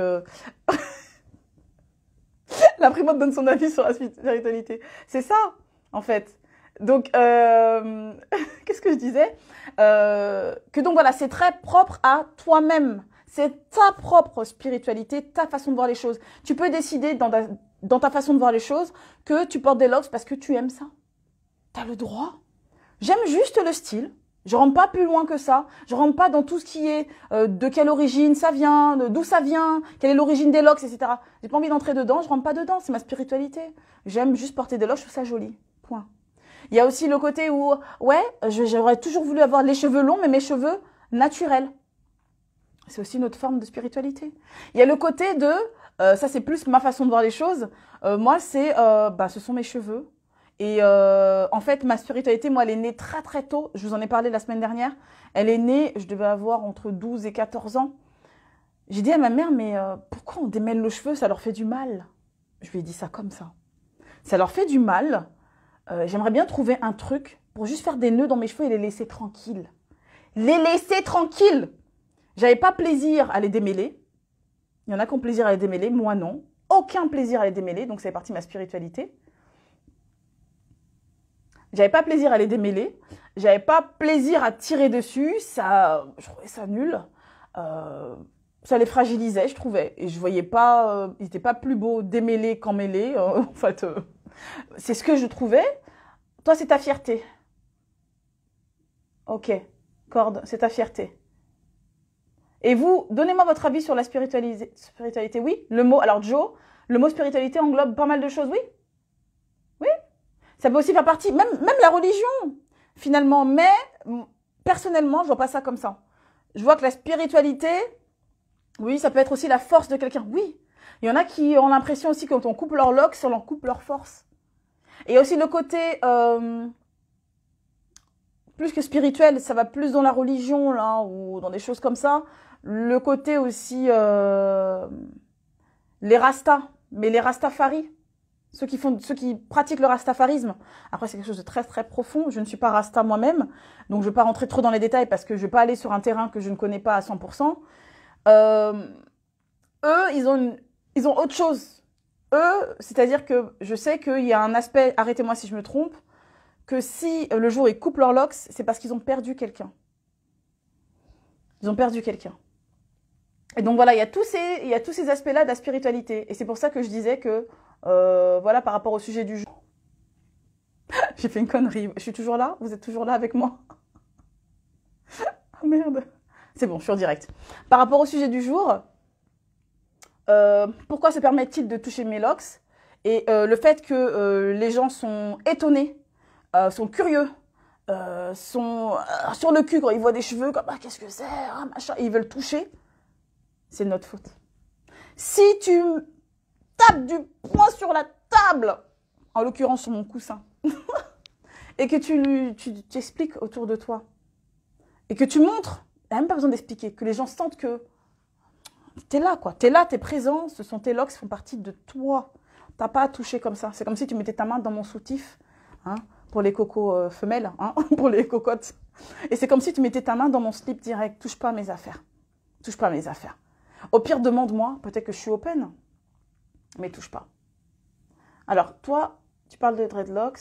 A: la primate donne son avis sur la spiritualité. C'est ça, en fait. Donc, qu'est-ce que je disais que donc voilà, c'est très propre à toi-même. C'est ta propre spiritualité, ta façon de voir les choses. Tu peux décider dans ta façon de voir les choses que tu portes des locks parce que tu aimes ça. T'as le droit. J'aime juste le style. Je rentre pas plus loin que ça. Je rentre pas dans tout ce qui est de quelle origine ça vient, d'où ça vient, quelle est l'origine des locks, etc. J'ai pas envie d'entrer dedans, je rentre pas dedans, c'est ma spiritualité. J'aime juste porter des locks, je trouve ça joli. Point. Il y a aussi le côté où, ouais, j'aurais toujours voulu avoir les cheveux longs, mais mes cheveux naturels. C'est aussi une autre forme de spiritualité. Il y a le côté de, ça c'est plus ma façon de voir les choses. Moi, ce sont mes cheveux. Et en fait, ma spiritualité, moi, elle est née très très tôt. Je vous en ai parlé la semaine dernière. Elle est née, je devais avoir entre 12 et 14 ans. J'ai dit à ma mère, mais pourquoi on démêle les cheveux? Ça leur fait du mal. Je lui ai dit ça comme ça. Ça leur fait du mal. J'aimerais bien trouver un truc pour juste faire des nœuds dans mes cheveux et les laisser tranquilles. Les laisser tranquilles. J'avais pas plaisir à les démêler. Il y en a qui ont plaisir à les démêler, moi non. Aucun plaisir à les démêler, donc ça fait partie de ma spiritualité. J'avais pas plaisir à les démêler. J'avais pas plaisir à tirer dessus. Je trouvais ça nul. Ça les fragilisait, je trouvais. Et je voyais pas, ils étaient pas plus beaux démêlés qu'emmêlés. En fait, c'est ce que je trouvais. Toi, c'est ta fierté. Ok, corde, c'est ta fierté. Et vous, donnez-moi votre avis sur la spiritualité. Oui, le mot, alors Joe, le mot spiritualité englobe pas mal de choses, oui. Oui. Ça peut aussi faire partie, même la religion, finalement. Mais, personnellement, je vois pas ça comme ça. Je vois que la spiritualité, oui, ça peut être aussi la force de quelqu'un. Oui. Il y en a qui ont l'impression aussi que quand on coupe leur locks, on en coupe leur force. Et il y a aussi le côté, plus que spirituel, ça va plus dans la religion, là, ou dans des choses comme ça. Le côté aussi, les rastas, mais les rastafaris. Ceux qui pratiquent le rastafarisme. Après, c'est quelque chose de très, très profond. Je ne suis pas rasta moi-même. Donc, je ne vais pas rentrer trop dans les détails parce que je ne vais pas aller sur un terrain que je ne connais pas à 100%. Eux, ils ont autre chose. Eux, c'est-à-dire que je sais qu'il y a un aspect, arrêtez-moi si je me trompe, que si le jour ils coupent leurs locks, c'est parce qu'ils ont perdu quelqu'un. Ils ont perdu quelqu'un. Et donc voilà, il y a tous ces aspects-là de la spiritualité. Et c'est pour ça que je disais que, voilà, par rapport au sujet du jour. J'ai fait une connerie. Je suis toujours là? Vous êtes toujours là avec moi? Ah merde. C'est bon, je suis en direct. Par rapport au sujet du jour, pourquoi se permet-il de toucher mes locks? Et le fait que les gens sont étonnés, sont curieux, sont sur le cul quand ils voient des cheveux, comme ah, qu'est-ce que c'est, ah, machin, et ils veulent toucher, c'est de notre faute. Si tu tapes du poing sur la table, en l'occurrence sur mon coussin, et que tu expliques autour de toi, et que tu montres, il n'y a même pas besoin d'expliquer, que les gens sentent que t'es là, quoi. T'es là, t'es présent, ce sont tes locks qui font partie de toi. T'as pas à toucher comme ça. C'est comme si tu mettais ta main dans mon soutif, hein, pour les cocos femelles, hein, pour les cocottes. Et c'est comme si tu mettais ta main dans mon slip direct. Touche pas à mes affaires. Touche pas à mes affaires. Au pire, demande-moi. Peut-être que je suis open. Mais touche pas. Alors, toi, tu parles de dreadlocks.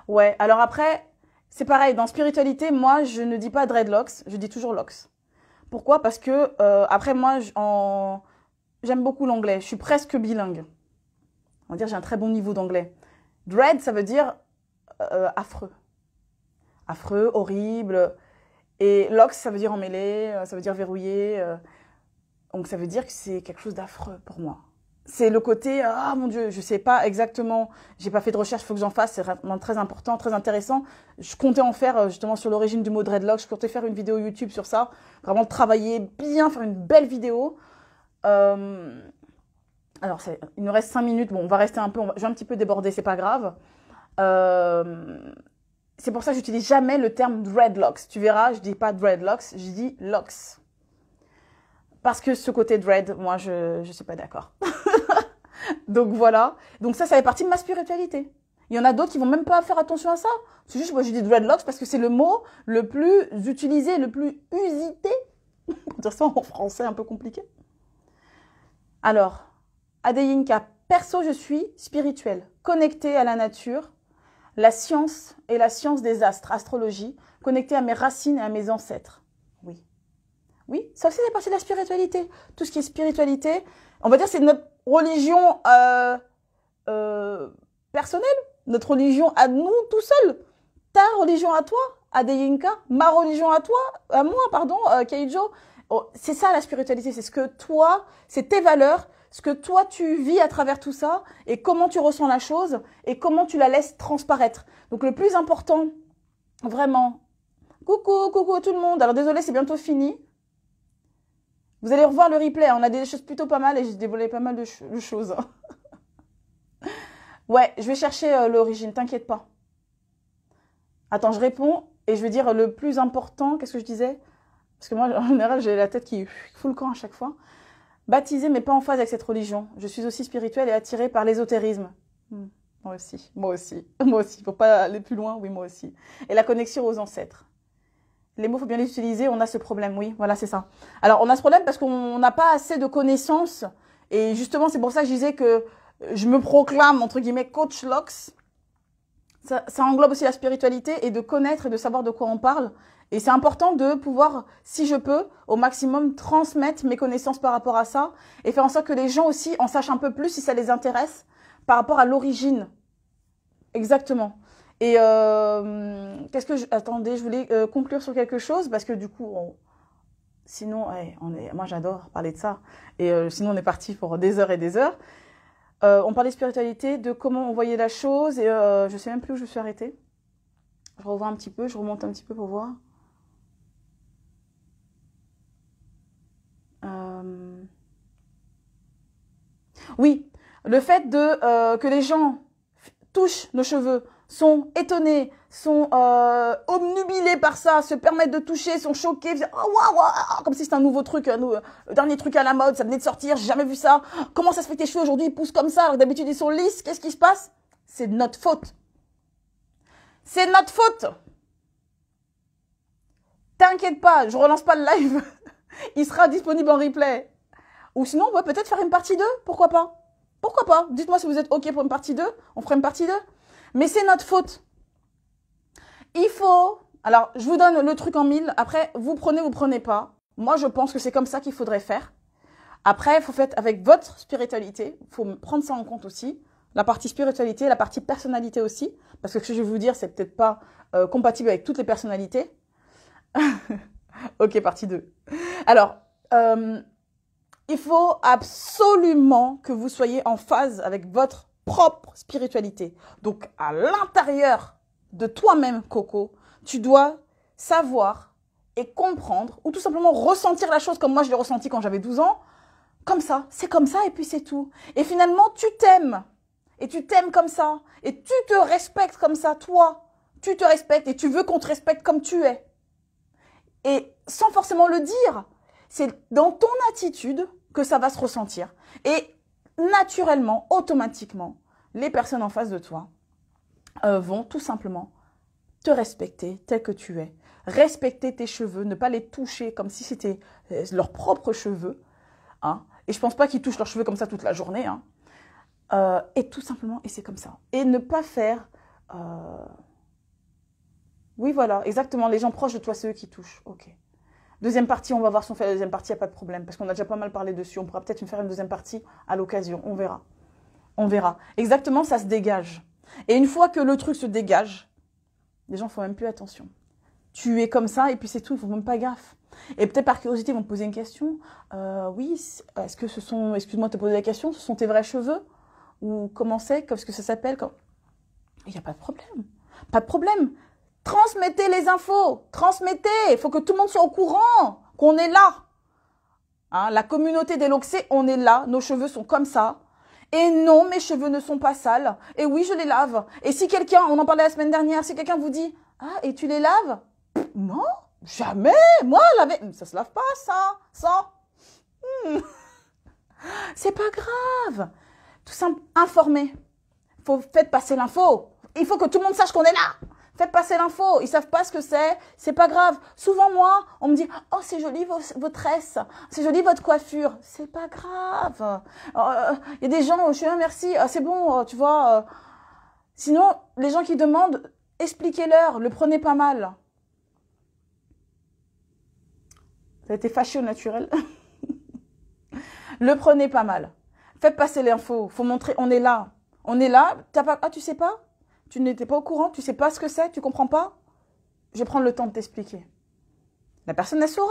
A: Ouais. Alors après, c'est pareil. Dans spiritualité, moi, je ne dis pas dreadlocks. Je dis toujours locks. Pourquoi? Parce que, après, moi, j'aime beaucoup l'anglais. Je suis presque bilingue. On va dire j'ai un très bon niveau d'anglais. Dread, ça veut dire affreux. Affreux, horrible. Et locks, ça veut dire emmêlé, ça veut dire verrouillé. Donc ça veut dire que c'est quelque chose d'affreux pour moi. C'est le côté, ah mon Dieu, je sais pas exactement, j'ai pas fait de recherche, il faut que j'en fasse, c'est vraiment très important, très intéressant. Je comptais en faire justement sur l'origine du mot dreadlock, je comptais faire une vidéo YouTube sur ça, vraiment travailler bien, faire une belle vidéo. Alors, il nous reste 5 minutes, bon, on va rester un peu, je vais un petit peu déborder, c'est pas grave. C'est pour ça que j'utilise jamais le terme dreadlocks. Tu verras, je dis pas dreadlocks, je dis locks. Parce que ce côté dread, moi, je suis pas d'accord. Donc voilà. Donc ça fait partie de ma spiritualité. Il y en a d'autres qui vont même pas faire attention à ça. C'est juste, moi, je dis dreadlocks parce que c'est le mot le plus utilisé, le plus usité. Pour dire ça en français un peu compliqué. Alors, Adeyinka, perso, je suis spirituelle, connectée à la nature, la science et la science des astres, astrologie, connectée à mes racines et à mes ancêtres. Oui. Oui, ça aussi, c'est partie de la spiritualité. Tout ce qui est spiritualité, on va dire, c'est notre religion personnelle, notre religion à nous tout seuls. Ta religion à toi, Adeyinka, ma religion à toi, à moi, pardon, Keijo. Oh, c'est ça la spiritualité, c'est ce que toi, c'est tes valeurs, ce que toi tu vis à travers tout ça et comment tu ressens la chose et comment tu la laisses transparaître. Donc le plus important, vraiment, coucou tout le monde. Alors désolé, c'est bientôt fini. Vous allez revoir le replay, on a des choses plutôt pas mal et j'ai dévoilé pas mal de choses. Ouais, je vais chercher l'origine, t'inquiète pas. Attends, je réponds et je vais dire le plus important, qu'est-ce que je disais? Parce que moi, en général, j'ai la tête qui fout le camp à chaque fois. Baptisée, mais pas en phase avec cette religion. Je suis aussi spirituelle et attirée par l'ésotérisme. Moi aussi, moi aussi, moi aussi. Faut pas aller plus loin, oui, moi aussi. Et la connexion aux ancêtres. Les mots, faut bien les utiliser, on a ce problème, oui, voilà, c'est ça. Alors, on a ce problème parce qu'on n'a pas assez de connaissances. Et justement, c'est pour ça que je disais que je me proclame, entre guillemets, coach Lox. Ça englobe aussi la spiritualité et de connaître et de savoir de quoi on parle. Et c'est important de pouvoir, si je peux, au maximum, transmettre mes connaissances par rapport à ça et faire en sorte que les gens aussi en sachent un peu plus si ça les intéresse par rapport à l'origine. Exactement. Et qu'est-ce que attendez, je voulais conclure sur quelque chose parce que du coup, sinon, moi j'adore parler de ça. Et sinon, on est parti pour des heures et des heures. On parlait de spiritualité, de comment on voyait la chose et je sais même plus où je me suis arrêtée. Je revois un petit peu, je remonte un petit peu pour voir. Oui, le fait que les gens touchent nos cheveux, sont étonnés, sont obnubilés par ça, se permettent de toucher, sont choqués, oh, wow, comme si c'était un nouveau truc, le dernier truc à la mode, ça venait de sortir, j'ai jamais vu ça. Comment ça se fait que tes cheveux aujourd'hui ils poussent comme ça alors que d'habitude ils sont lisses? Qu'est-ce qui se passe? C'est de notre faute. C'est notre faute. T'inquiète pas, je relance pas le live. Il sera disponible en replay. Ou sinon, on va peut-être faire une partie 2, pourquoi pas? Pourquoi pas? Dites-moi si vous êtes OK pour une partie 2, on fera une partie 2. Mais c'est notre faute. Il faut... Alors, je vous donne le truc en mille. Après, vous prenez pas. Moi, je pense que c'est comme ça qu'il faudrait faire. Après, il faut faire avec votre spiritualité. Il faut prendre ça en compte aussi. La partie spiritualité, la partie personnalité aussi. Parce que ce que je vais vous dire, c'est peut-être pas compatible avec toutes les personnalités. OK, partie 2. Alors, il faut absolument que vous soyez en phase avec votre propre spiritualité. Donc, à l'intérieur de toi-même, Coco, tu dois savoir et comprendre ou tout simplement ressentir la chose comme moi je l'ai ressenti quand j'avais 12 ans. Comme ça, c'est comme ça et puis c'est tout. Et finalement, tu t'aimes. Et tu t'aimes comme ça. Et tu te respectes comme ça, toi. Tu te respectes et tu veux qu'on te respecte comme tu es. Et sans forcément le dire, c'est dans ton attitude que ça va se ressentir. Et naturellement, automatiquement, les personnes en face de toi vont tout simplement te respecter tel que tu es. Respecter tes cheveux, ne pas les toucher comme si c'était leurs propres cheveux. Hein. Et je pense pas qu'ils touchent leurs cheveux comme ça toute la journée. Hein. Et tout simplement, et c'est comme ça. Et ne pas faire... Oui, voilà, exactement. Les gens proches de toi, c'est eux qui touchent. Ok. Deuxième partie, on va voir si on fait la deuxième partie, il n'y a pas de problème. Parce qu'on a déjà pas mal parlé dessus. On pourra peut-être faire une deuxième partie à l'occasion. On verra. On verra. Exactement, ça se dégage. Et une fois que le truc se dégage, les gens ne font même plus attention. Tu es comme ça et puis c'est tout, ils ne font même pas gaffe. Et peut-être par curiosité, ils vont te poser une question. Oui, est-ce que ce sont... Excuse-moi de te poser la question, ce sont tes vrais cheveux? Ou comment c'est? Qu'est-ce que ça s'appelle? Il n'y a pas de problème. Pas de problème. Transmettez les infos, transmettez. Il faut que tout le monde soit au courant qu'on est là. Hein, la communauté des Loxés, on est là. Nos cheveux sont comme ça. Et non, mes cheveux ne sont pas sales. Et oui, je les lave. Et si quelqu'un, on en parlait la semaine dernière, si quelqu'un vous dit « Ah, et tu les laves ?» Non, jamais. Moi, laver, ça se lave pas, ça. C'est pas grave. Tout simple, informer. Faites passer l'info. Il faut que tout le monde sache qu'on est là. Faites passer l'info. Ils savent pas ce que c'est. C'est pas grave. Souvent, moi, on me dit, oh, c'est joli vos tresses. C'est joli votre coiffure. C'est pas grave. Il y a des gens, je suis là, merci. C'est bon, tu vois. Sinon, les gens qui demandent, expliquez-leur. Le prenez pas mal. Ça a été fâché au naturel. Le prenez pas mal. Faites passer l'info. Faut montrer, on est là. On est là. Ah, tu sais pas? Tu n'étais pas au courant? Tu sais pas ce que c'est? Tu comprends pas? Je vais prendre le temps de t'expliquer. La personne, elle saura.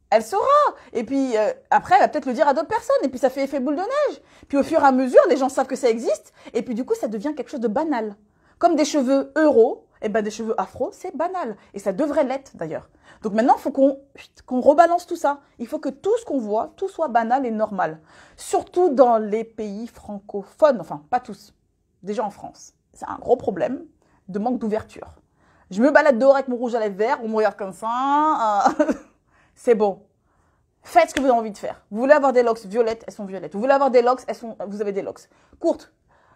A: Elle saura. Et puis, après, elle va peut-être le dire à d'autres personnes. Et puis, ça fait effet boule de neige. Puis, au fur et à mesure, les gens savent que ça existe. Et puis, du coup, ça devient quelque chose de banal. Comme des cheveux euro, et ben, des cheveux afro, c'est banal. Et ça devrait l'être, d'ailleurs. Donc, maintenant, il faut qu'on rebalance tout ça. Il faut que tout ce qu'on voit, tout soit banal et normal. Surtout dans les pays francophones. Enfin, pas tous. Déjà en France. C'est un gros problème de manque d'ouverture. Je me balade dehors avec mon rouge à lèvres vert, on me regarde comme ça. C'est bon. Faites ce que vous avez envie de faire. Vous voulez avoir des locks violettes, elles sont violettes. Vous voulez avoir des locks, vous avez des locks. Courtes,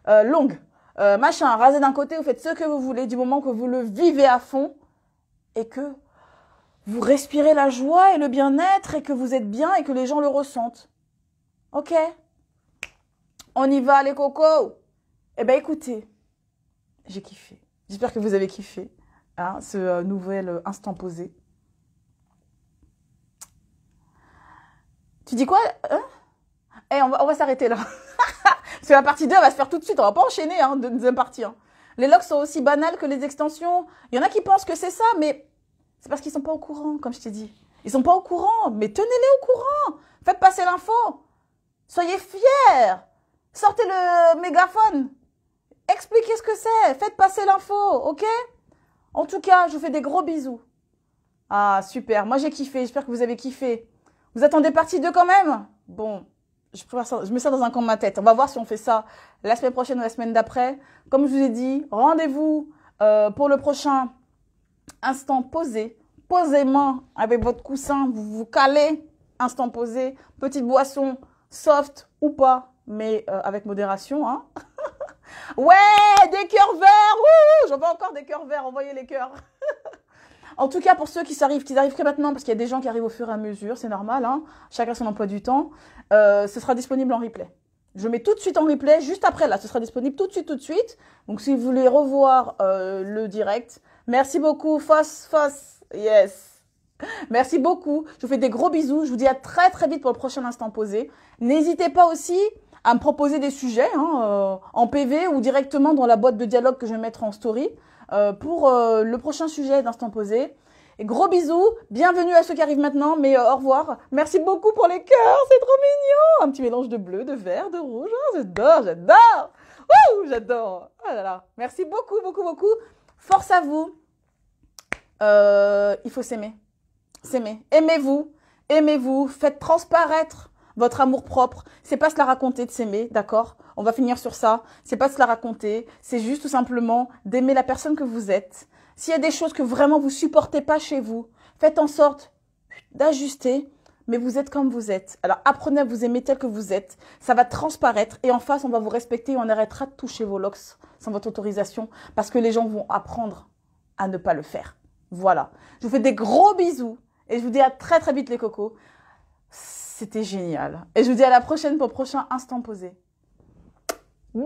A: longues, machin, rasées d'un côté, vous faites ce que vous voulez du moment que vous le vivez à fond et que vous respirez la joie et le bien-être et que vous êtes bien et que les gens le ressentent. Ok? On y va les cocos. Eh ben écoutez, j'ai kiffé. J'espère que vous avez kiffé ce nouvel instant posé. Tu dis quoi on va s'arrêter là. Parce que la partie 2 va se faire tout de suite. On va pas enchaîner de deuxième partie. Les locks sont aussi banales que les extensions. Il y en a qui pensent que c'est ça, mais c'est parce qu'ils sont pas au courant, comme je t'ai dit. Ils sont pas au courant, mais tenez-les au courant. Faites passer l'info. Soyez fiers. Sortez le mégaphone. Expliquez ce que c'est. Faites passer l'info, ok? En tout cas, je vous fais des gros bisous. Ah, super. Moi, j'ai kiffé. J'espère que vous avez kiffé. Vous attendez partie 2 quand même? Bon, je mets ça dans un coin de ma tête. On va voir si on fait ça la semaine prochaine ou la semaine d'après. Comme je vous ai dit, rendez-vous pour le prochain instant posé. Posément avec votre coussin. Vous vous calez. Instant posé. Petite boisson soft ou pas, mais avec modération, hein. Ouais, des cœurs verts. J'en veux encore des cœurs verts. Envoyez les cœurs. En tout cas, pour ceux qui arrivent que maintenant, parce qu'il y a des gens qui arrivent au fur et à mesure, c'est normal, hein, chacun son emploi du temps, ce sera disponible en replay. Je mets tout de suite en replay, juste après là, ce sera disponible tout de suite. Donc si vous voulez revoir le direct, merci beaucoup, Foss, yes. Merci beaucoup, je vous fais des gros bisous, je vous dis à très très vite pour le prochain instant posé. N'hésitez pas aussi à me proposer des sujets en PV ou directement dans la boîte de dialogue que je vais mettre en story. Pour le prochain sujet d'Instant Posé. Et gros bisous, bienvenue à ceux qui arrivent maintenant, mais au revoir. Merci beaucoup pour les cœurs, c'est trop mignon. Un petit mélange de bleu, de vert, de rouge, j'adore. J'adore. Oh là là. Merci beaucoup. Force à vous. Il faut s'aimer. Aimez-vous, faites transparaître votre amour-propre. C'est pas se la raconter de s'aimer, d'accord? On va finir sur ça. C'est pas se la raconter. C'est juste tout simplement d'aimer la personne que vous êtes. S'il y a des choses que vraiment vous supportez pas chez vous, faites en sorte d'ajuster, mais vous êtes comme vous êtes. Alors apprenez à vous aimer tel que vous êtes. Ça va transparaître et en face, on va vous respecter et on arrêtera de toucher vos locks sans votre autorisation parce que les gens vont apprendre à ne pas le faire. Voilà. Je vous fais des gros bisous et je vous dis à très très vite les cocos. C'était génial. Et je vous dis à la prochaine pour le prochain instant posé. Bisous.